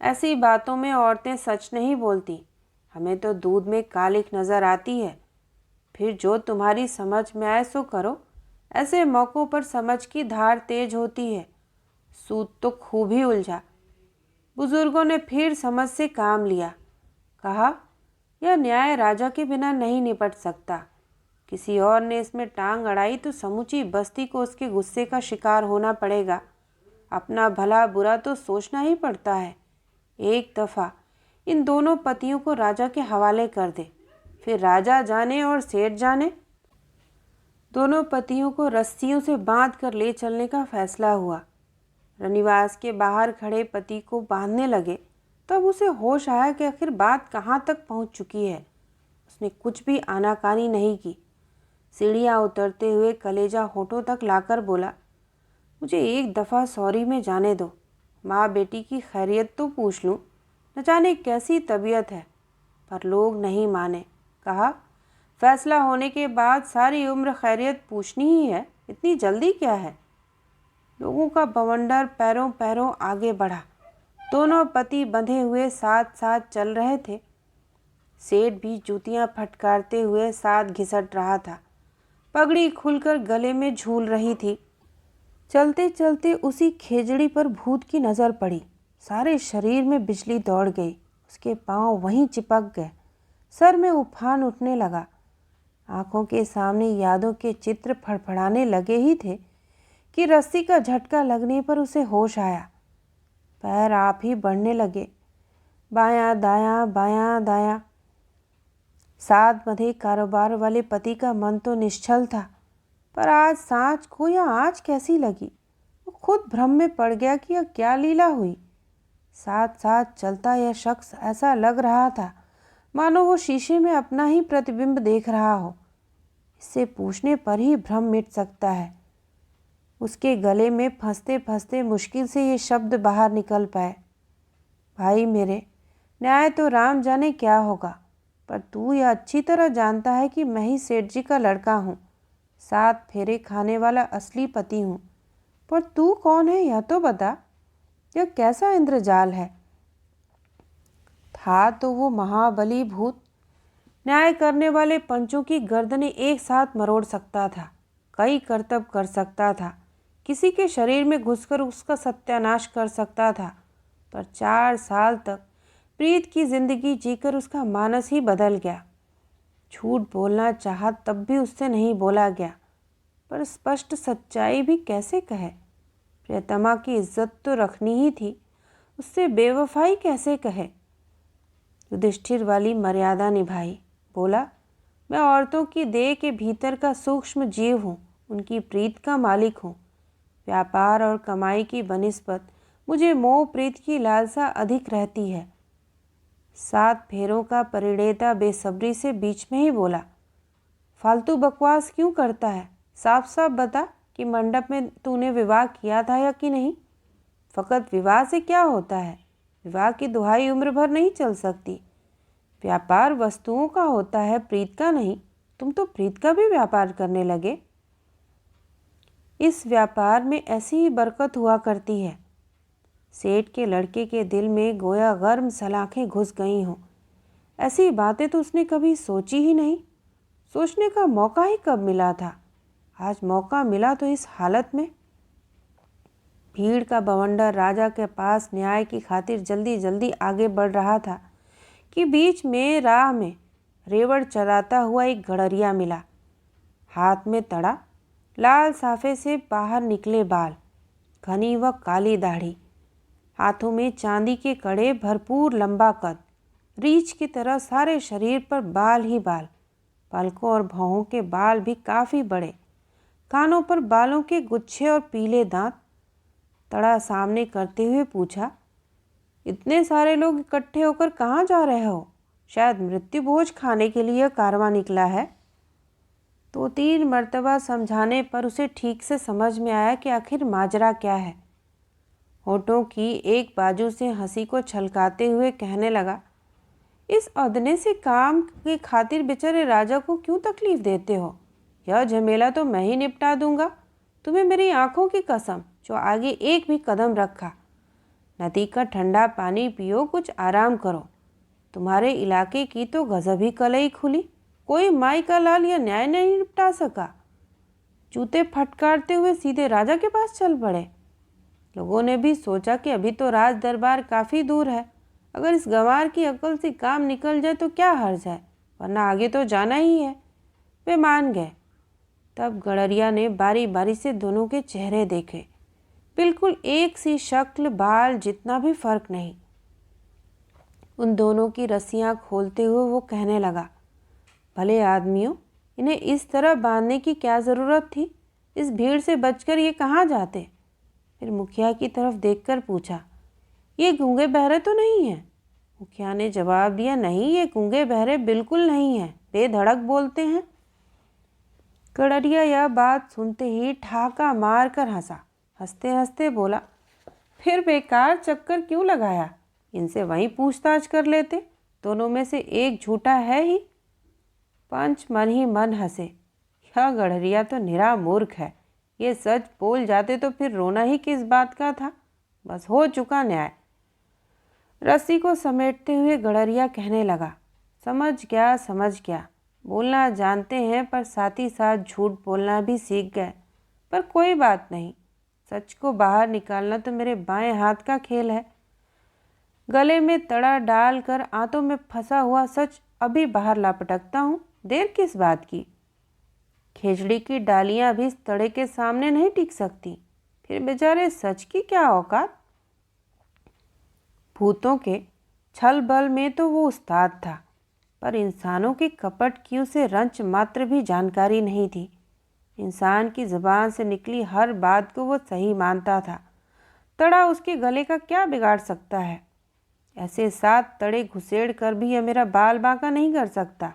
ऐसी बातों में औरतें सच नहीं बोलती। हमें तो दूध में कालिख नज़र आती है। फिर जो तुम्हारी समझ में आए सो करो। ऐसे मौक़ों पर समझ की धार तेज होती है। सूत तो खूब ही उलझा। बुजुर्गों ने फिर समझ से काम लिया। कहा, यह न्याय राजा के बिना नहीं निपट सकता। किसी और ने इसमें टांग अड़ाई तो समूची बस्ती को उसके गुस्से का शिकार होना पड़ेगा। अपना भला बुरा तो सोचना ही पड़ता है। एक दफ़ा इन दोनों पतियों को राजा के हवाले कर दे, फिर राजा जाने और सेठ जाने। दोनों पतियों को रस्सियों से बांध कर ले चलने का फैसला हुआ। रनिवास के बाहर खड़े पति को बांधने लगे, तब उसे होश आया कि आखिर बात कहाँ तक पहुँच चुकी है। उसने कुछ भी आनाकानी नहीं की। सीढ़ियाँ उतरते हुए कलेजा होठों तक लाकर बोला, मुझे एक दफ़ा सॉरी में जाने दो, माँ बेटी की खैरियत तो पूछ लूँ, न जाने कैसी तबीयत है। पर लोग नहीं माने। कहा, फैसला होने के बाद सारी उम्र खैरियत पूछनी ही है, इतनी जल्दी क्या है। लोगों का बवंडर पैरों पैरों आगे बढ़ा। दोनों पति बंधे हुए साथ साथ चल रहे थे। सेठ भी जूतियां फटकारते हुए साथ घिसट रहा था। पगड़ी खुलकर गले में झूल रही थी। चलते चलते उसी खेजड़ी पर भूत की नज़र पड़ी। सारे शरीर में बिजली दौड़ गई। उसके पांव वहीं चिपक गए। सर में उफान उठने लगा। आंखों के सामने यादों के चित्र फड़फड़ाने लगे ही थे कि रस्सी का झटका लगने पर उसे होश आया। पैर आप ही बढ़ने लगे, बायां दायां बायां दायां। साथ बंधे कारोबार वाले पति का मन तो निश्चल था, पर आज सांच को या आँच कैसी लगी। वो खुद भ्रम में पड़ गया कि यह क्या लीला हुई। साथ साथ चलता यह शख्स ऐसा लग रहा था मानो वो शीशे में अपना ही प्रतिबिंब देख रहा हो। इससे पूछने पर ही भ्रम मिट सकता है। उसके गले में फंसते फंसते मुश्किल से ये शब्द बाहर निकल पाए, भाई मेरे, न्याय तो राम जाने क्या होगा, पर तू यह अच्छी तरह जानता है कि मैं ही सेठ जी का लड़का हूँ, 7 फेरे खाने वाला असली पति हूँ। पर तू कौन है यह तो बता, यह कैसा इंद्रजाल है। था तो वो महाबली भूत, न्याय करने वाले पंचों की गर्दनें एक साथ मरोड़ सकता था, कई करतब कर सकता था, किसी के शरीर में घुसकर उसका सत्यानाश कर सकता था। पर 4 साल तक प्रीत की जिंदगी जीकर उसका मानस ही बदल गया। झूठ बोलना चाहा तब भी उससे नहीं बोला गया, पर स्पष्ट सच्चाई भी कैसे कहे। प्रियतमा की इज्जत तो रखनी ही थी, उससे बेवफाई कैसे कहे। युधिष्ठिर वाली मर्यादा निभाई। बोला, मैं औरतों की देह के भीतर का सूक्ष्म जीव हूँ, उनकी प्रीत का मालिक हूँ। व्यापार और कमाई की बनिस्बत मुझे मोह प्रीत की लालसा अधिक रहती है। 7 फेरों का परिणेता बेसब्री से बीच में ही बोला, फालतू बकवास क्यों करता है, साफ साफ बता कि मंडप में तूने विवाह किया था या कि नहीं। फकत विवाह से क्या होता है, विवाह की दुहाई उम्र भर नहीं चल सकती। व्यापार वस्तुओं का होता है, प्रीत का नहीं। तुम तो प्रीत का भी व्यापार करने लगे। इस व्यापार में ऐसी ही बरकत हुआ करती है। सेठ के लड़के के दिल में गोया गर्म सलाखें घुस गई हों। ऐसी बातें तो उसने कभी सोची ही नहीं। सोचने का मौका ही कब मिला था। आज मौका मिला तो इस हालत में। भीड़ का बवंडर राजा के पास न्याय की खातिर जल्दी जल्दी आगे बढ़ रहा था कि बीच में राह में रेवड़ चराता हुआ एक गड़रिया मिला। हाथ में तड़ा, लाल साफे से बाहर निकले बाल, घनी व काली दाढ़ी, हाथों में चांदी के कड़े, भरपूर लंबा कद, रीछ की तरह सारे शरीर पर बाल ही बाल, पलकों और भौहों के बाल भी काफ़ी बड़े, कानों पर बालों के गुच्छे और पीले दांत। तड़ा सामने करते हुए पूछा, इतने सारे लोग इकट्ठे होकर कहाँ जा रहे हो? शायद मृत्यु भोज खाने के लिए कारवां निकला है। 2-3 मर्तबा समझाने पर उसे ठीक से समझ में आया कि आखिर माजरा क्या है। होठों की एक बाजू से हंसी को छलकाते हुए कहने लगा, इस अदने से काम के खातिर बेचारे राजा को क्यों तकलीफ देते हो? यह झमेला तो मैं ही निपटा दूंगा। तुम्हें मेरी आंखों की कसम, जो आगे एक भी कदम रखा। नदी का ठंडा पानी पियो, कुछ आराम करो। तुम्हारे इलाके की तो गजब ही कलई खुली, कोई माई का लाल या न्याय नहीं निपटा सका। जूते फटकारते हुए सीधे राजा के पास चल पड़े। लोगों ने भी सोचा कि अभी तो राज दरबार काफ़ी दूर है, अगर इस गंवार की अकल से काम निकल जाए तो क्या हर्ज है, वरना आगे तो जाना ही है। वे मान गए। तब गड़रिया ने बारी बारी से दोनों के चेहरे देखे। बिल्कुल एक सी शक्ल, बाल, जितना भी फर्क नहीं। उन दोनों की रस्सियां खोलते हुए वो कहने लगा, भले आदमियों, इन्हें इस तरह बांधने की क्या ज़रूरत थी? इस भीड़ से बचकर ये कहाँ जाते? फिर मुखिया की तरफ देखकर पूछा, ये गूंगे बहरे तो नहीं हैं? मुखिया ने जवाब दिया, नहीं, ये गूंगे बहरे बिल्कुल नहीं हैं, बेधड़क बोलते हैं। गडरिया यह बात सुनते ही ठहाका मार कर हंसा। हंसते हंसते बोला, फिर बेकार चक्कर क्यों लगाया? इनसे वहीं पूछताछ कर लेते, दोनों में से एक झूठा है ही। पंच मन ही मन हंसे, यह गडरिया तो निरा मूर्ख है, ये सच बोल जाते तो फिर रोना ही किस बात का था, बस हो चुका न्याय। रस्सी को समेटते हुए गडरिया कहने लगा, समझ गया, बोलना जानते हैं पर साथ ही साथ झूठ बोलना भी सीख गए। पर कोई बात नहीं, सच को बाहर निकालना तो मेरे बाएं हाथ का खेल है। गले में तड़ा डालकर आंतों में फंसा हुआ सच अभी बाहर लापटकता हूँ, देर किस बात की? खेजड़ी की डालियां भी इस तड़े के सामने नहीं टिक सकती, फिर बेचारे सच की क्या औकात? भूतों के छल बल में तो वो उस्ताद था, पर इंसानों की कपट की उसे रंच मात्र भी जानकारी नहीं थी। इंसान की जुबान से निकली हर बात को वो सही मानता था। तड़ा उसके गले का क्या बिगाड़ सकता है? ऐसे 7 तड़े घुसेड़ कर भी यह मेरा बाल बांका नहीं कर सकता।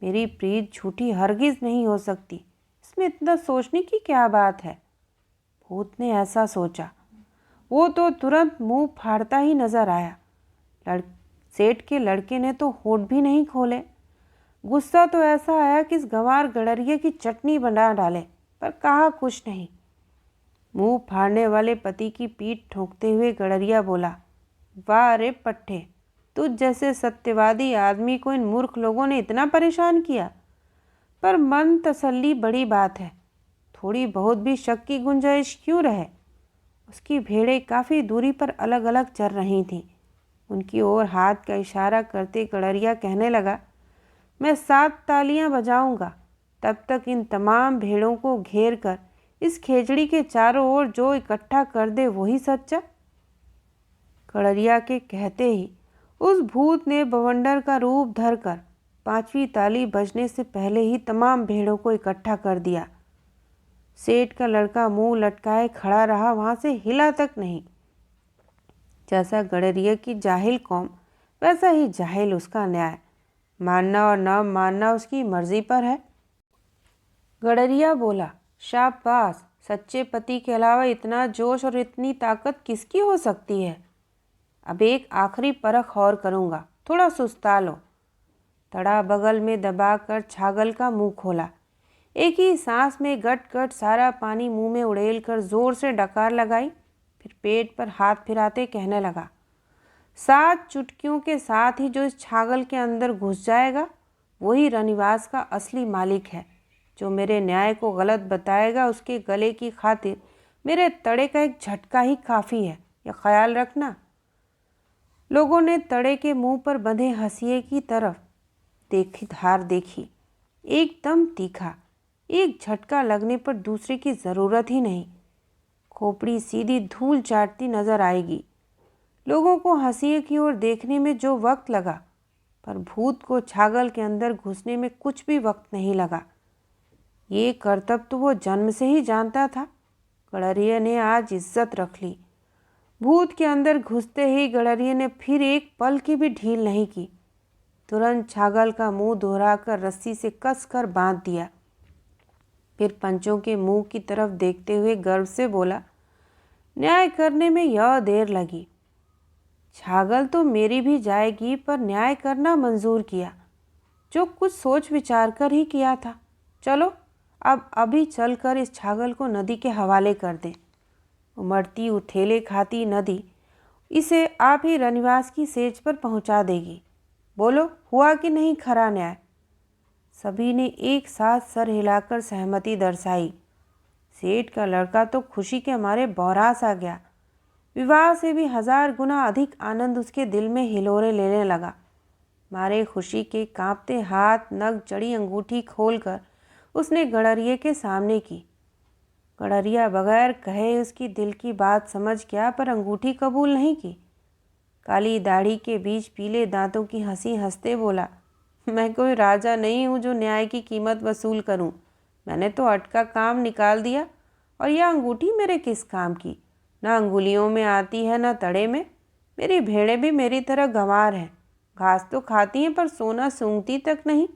मेरी प्रीत झूठी हरगिज नहीं हो सकती, इसमें इतना सोचने की क्या बात है? भूत ने ऐसा सोचा। वो तो तुरंत मुंह फाड़ता ही नजर आया। सेठ के लड़के ने तो होठ भी नहीं खोले। गुस्सा तो ऐसा आया कि इस गंवार गडरिये की चटनी बना डाले, पर कहा कुछ नहीं। मुंह फाड़ने वाले पति की पीठ ठोंकते हुए गडरिया बोला, वाह रे पट्टे, तुझ जैसे सत्यवादी आदमी को इन मूर्ख लोगों ने इतना परेशान किया। पर मन तसल्ली बड़ी बात है, थोड़ी बहुत भी शक की गुंजाइश क्यों रहे? उसकी भेड़ें काफ़ी दूरी पर अलग अलग चर रही थीं। उनकी ओर हाथ का इशारा करते गडरिया कहने लगा, मैं 7 तालियां बजाऊंगा, तब तक इन तमाम भेड़ों को घेर कर इस खेजड़ी के चारों ओर जो इकट्ठा कर दे वही सच्चा। गडरिया के कहते ही उस भूत ने बवंडर का रूप धरकर 5वीं ताली बजने से पहले ही तमाम भेड़ों को इकट्ठा कर दिया। सेठ का लड़का मुंह लटकाए खड़ा रहा, वहां से हिला तक नहीं। जैसा गडरिया की जाहिल कौम, वैसा ही जाहिल उसका न्याय। मानना और न मानना उसकी मर्जी पर है। गडरिया बोला, शाबाश, सच्चे पति के अलावा इतना जोश और इतनी ताकत किसकी हो सकती है? अब एक आखिरी परख और करूँगा, थोड़ा सुस्ता लो। तड़ा बगल में दबाकर छागल का मुंह खोला। एक ही सांस में गट गट सारा पानी मुंह में उड़ेल कर जोर से डकार लगाई। फिर पेट पर हाथ फिराते कहने लगा, 7 चुटकियों के साथ ही जो इस छागल के अंदर घुस जाएगा वही रनिवास का असली मालिक है। जो मेरे न्याय को गलत बताएगा उसके गले की खातिर मेरे तड़े का एक झटका ही काफ़ी है, यह ख्याल रखना। लोगों ने तड़े के मुंह पर बंधे हंसिए की तरफ धार देखी। एकदम तीखा, एक झटका लगने पर दूसरे की ज़रूरत ही नहीं। खोपड़ी सीधी धूल चाटती नजर आएगी। लोगों को हंसिए की ओर देखने में जो वक्त लगा, पर भूत को छागल के अंदर घुसने में कुछ भी वक्त नहीं लगा। ये करतब तो वो जन्म से ही जानता था। गडरिये ने आज इज्जत रख ली। भूत के अंदर घुसते ही गडरिये ने फिर एक पल की भी ढील नहीं की। तुरंत छागल का मुंह दोहराकर रस्सी से कस कर बांध दिया। फिर पंचों के मुंह की तरफ देखते हुए गर्व से बोला, न्याय करने में यह देर लगी। छागल तो मेरी भी जाएगी, पर न्याय करना मंजूर किया, जो कुछ सोच विचार कर ही किया था। चलो अब अभी चलकर इस छागल को नदी के हवाले कर दें। उमड़ती उथेले खाती नदी इसे आप ही रनिवास की सेज पर पहुंचा देगी। बोलो, हुआ कि नहीं खरा न्याय? सभी ने एक साथ सर हिलाकर सहमति दर्शाई। सेठ का लड़का तो खुशी के मारे बौरास आ गया। विवाह से भी 1000 गुना अधिक आनंद उसके दिल में हिलोरे लेने लगा। मारे खुशी के कांपते हाथ, नग चढ़ी अंगूठी खोलकर उसने गडरिये के सामने की। गडरिया बगैर कहे उसकी दिल की बात समझ गया, पर अंगूठी कबूल नहीं की। काली दाढ़ी के बीच पीले दांतों की हंसी हंसते बोला, मैं कोई राजा नहीं हूँ जो न्याय की कीमत वसूल करूँ। मैंने तो अटका काम निकाल दिया, और यह अंगूठी मेरे किस काम की? ना अंगुलियों में आती है ना तड़े में। मेरी भेड़ें भी मेरी तरह गंवार हैं, घास तो खाती हैं पर सोना सूंघती तक नहीं।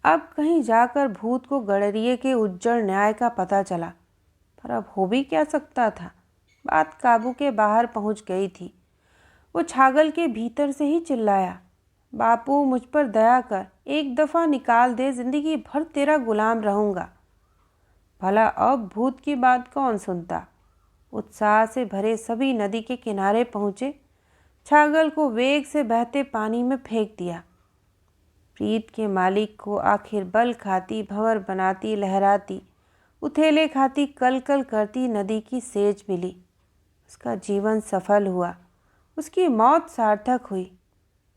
अब कहीं जाकर भूत को गडरिये के उज्जड़ न्याय का पता चला, पर अब हो भी क्या सकता था। बात काबू के बाहर पहुंच गई थी। वो छागल के भीतर से ही चिल्लाया, बापू मुझ पर दया कर, एक दफ़ा निकाल दे, जिंदगी भर तेरा गुलाम रहूँगा। भला अब भूत की बात कौन सुनता। उत्साह से भरे सभी नदी के किनारे पहुँचे, छागल को वेग से बहते पानी में फेंक दिया। प्रीत के मालिक को आखिर बल खाती, भंवर बनाती, लहराती, उथेले खाती, कल कल करती नदी की सेज मिली। उसका जीवन सफल हुआ, उसकी मौत सार्थक हुई।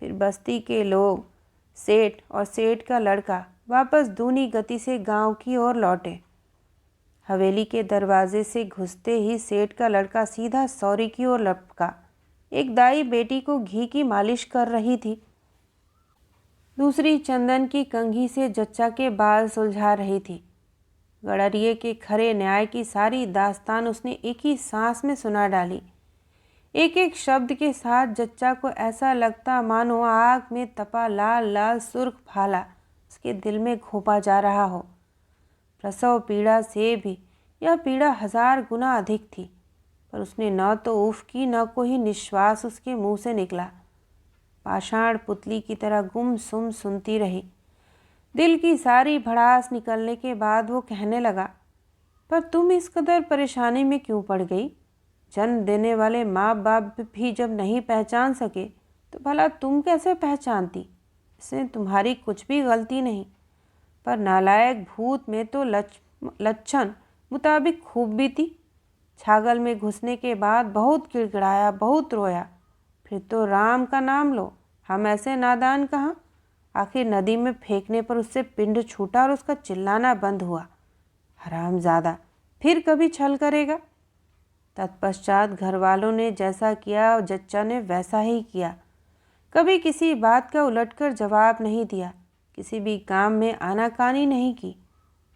फिर बस्ती के लोग, सेठ और सेठ का लड़का वापस दूनी गति से गांव की ओर लौटे। हवेली के दरवाजे से घुसते ही सेठ का लड़का सीधा सौरी की ओर लपका। एक दाई बेटी को घी की मालिश कर रही थी, दूसरी चंदन की कंघी से जच्चा के बाल सुलझा रही थी। गडरिये के खरे न्याय की सारी दास्तान उसने एक ही सांस में सुना डाली। एक एक शब्द के साथ जच्चा को ऐसा लगता मानो आग में तपा लाल लाल सुर्ख भाला उसके दिल में घोंपा जा रहा हो। प्रसव पीड़ा से भी यह पीड़ा 1000 गुना अधिक थी, पर उसने न तो उफ की, न कोई निश्वास उसके मुंह से निकला। पाषाण पुतली की तरह गुमसुम सुनती रही। दिल की सारी भड़ास निकलने के बाद वो कहने लगा, पर तुम इस कदर परेशानी में क्यों पड़ गई? जन्म देने वाले माँ बाप भी जब नहीं पहचान सके तो भला तुम कैसे पहचानती? इसमें तुम्हारी कुछ भी गलती नहीं, पर नालायक भूत में तो लक्षण मुताबिक खूब बीती। छागल में घुसने के बाद बहुत गिड़गिड़ाया, बहुत रोया, फिर तो राम का नाम लो। हम ऐसे नादान कहाँ। आखिर नदी में फेंकने पर उससे पिंड छूटा और उसका चिल्लाना बंद हुआ। हरामजादा, फिर कभी छल करेगा। तत्पश्चात घर वालों ने जैसा किया, जच्चा ने वैसा ही किया। कभी किसी बात का उलटकर जवाब नहीं दिया, किसी भी काम में आनाकानी नहीं की।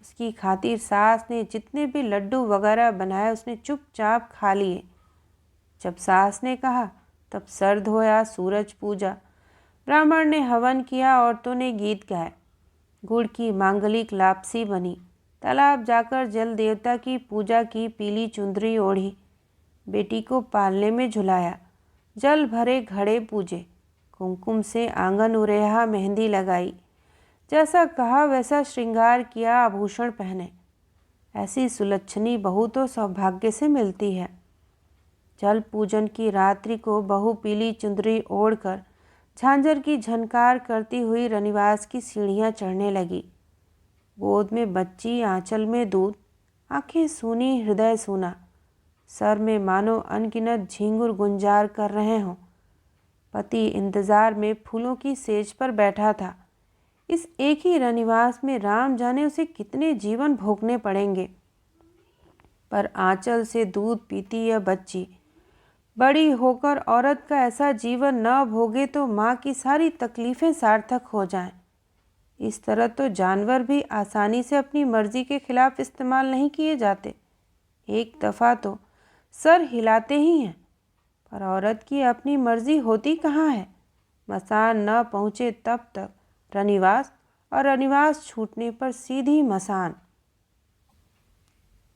उसकी खातिर सास ने जितने भी लड्डू वगैरह बनाए उसने चुपचाप खा लिए। जब सास ने कहा तब सर धोया, सूरज पूजा, ब्राह्मण ने हवन किया, औरतों ने गीत गाए, गुड़ की मांगलिक लापसी बनी, तालाब जाकर जल देवता की पूजा की, पीली चुंदरी ओढ़ी, बेटी को पालने में झुलाया, जल भरे घड़े पूजे, कुमकुम से आंगन उरेहा, मेहंदी लगाई, जैसा कहा वैसा श्रृंगार किया, आभूषण पहने। ऐसी सुलक्षणी बहू तो सौभाग्य से मिलती है। जल पूजन की रात्रि को बहू पीली चुंदरी ओढ़कर झांझर की झनकार करती हुई रनिवास की सीढ़ियां चढ़ने लगी। गोद में बच्ची, आंचल में दूध, आंखें सूनी, हृदय सूना, सर में मानो अनगिनत झींगुर गुंजार कर रहे हों। पति इंतजार में फूलों की सेज पर बैठा था। इस एक ही रनिवास में राम जाने उसे कितने जीवन भोगने पड़ेंगे। पर आंचल से दूध पीती यह बच्ची बड़ी होकर औरत का ऐसा जीवन न भोगे तो माँ की सारी तकलीफ़ें सार्थक हो जाएं। इस तरह तो जानवर भी आसानी से अपनी मर्जी के खिलाफ इस्तेमाल नहीं किए जाते। एक दफ़ा तो सर हिलाते ही हैं, पर औरत की अपनी मर्जी होती कहाँ है। मसान न पहुँचे तब तक रनिवास, और रनिवास छूटने पर सीधी मसान।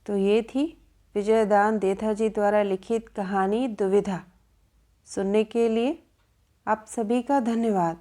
तो ये थी विजयदान देथा जी द्वारा लिखित कहानी दुविधा। सुनने के लिए आप सभी का धन्यवाद।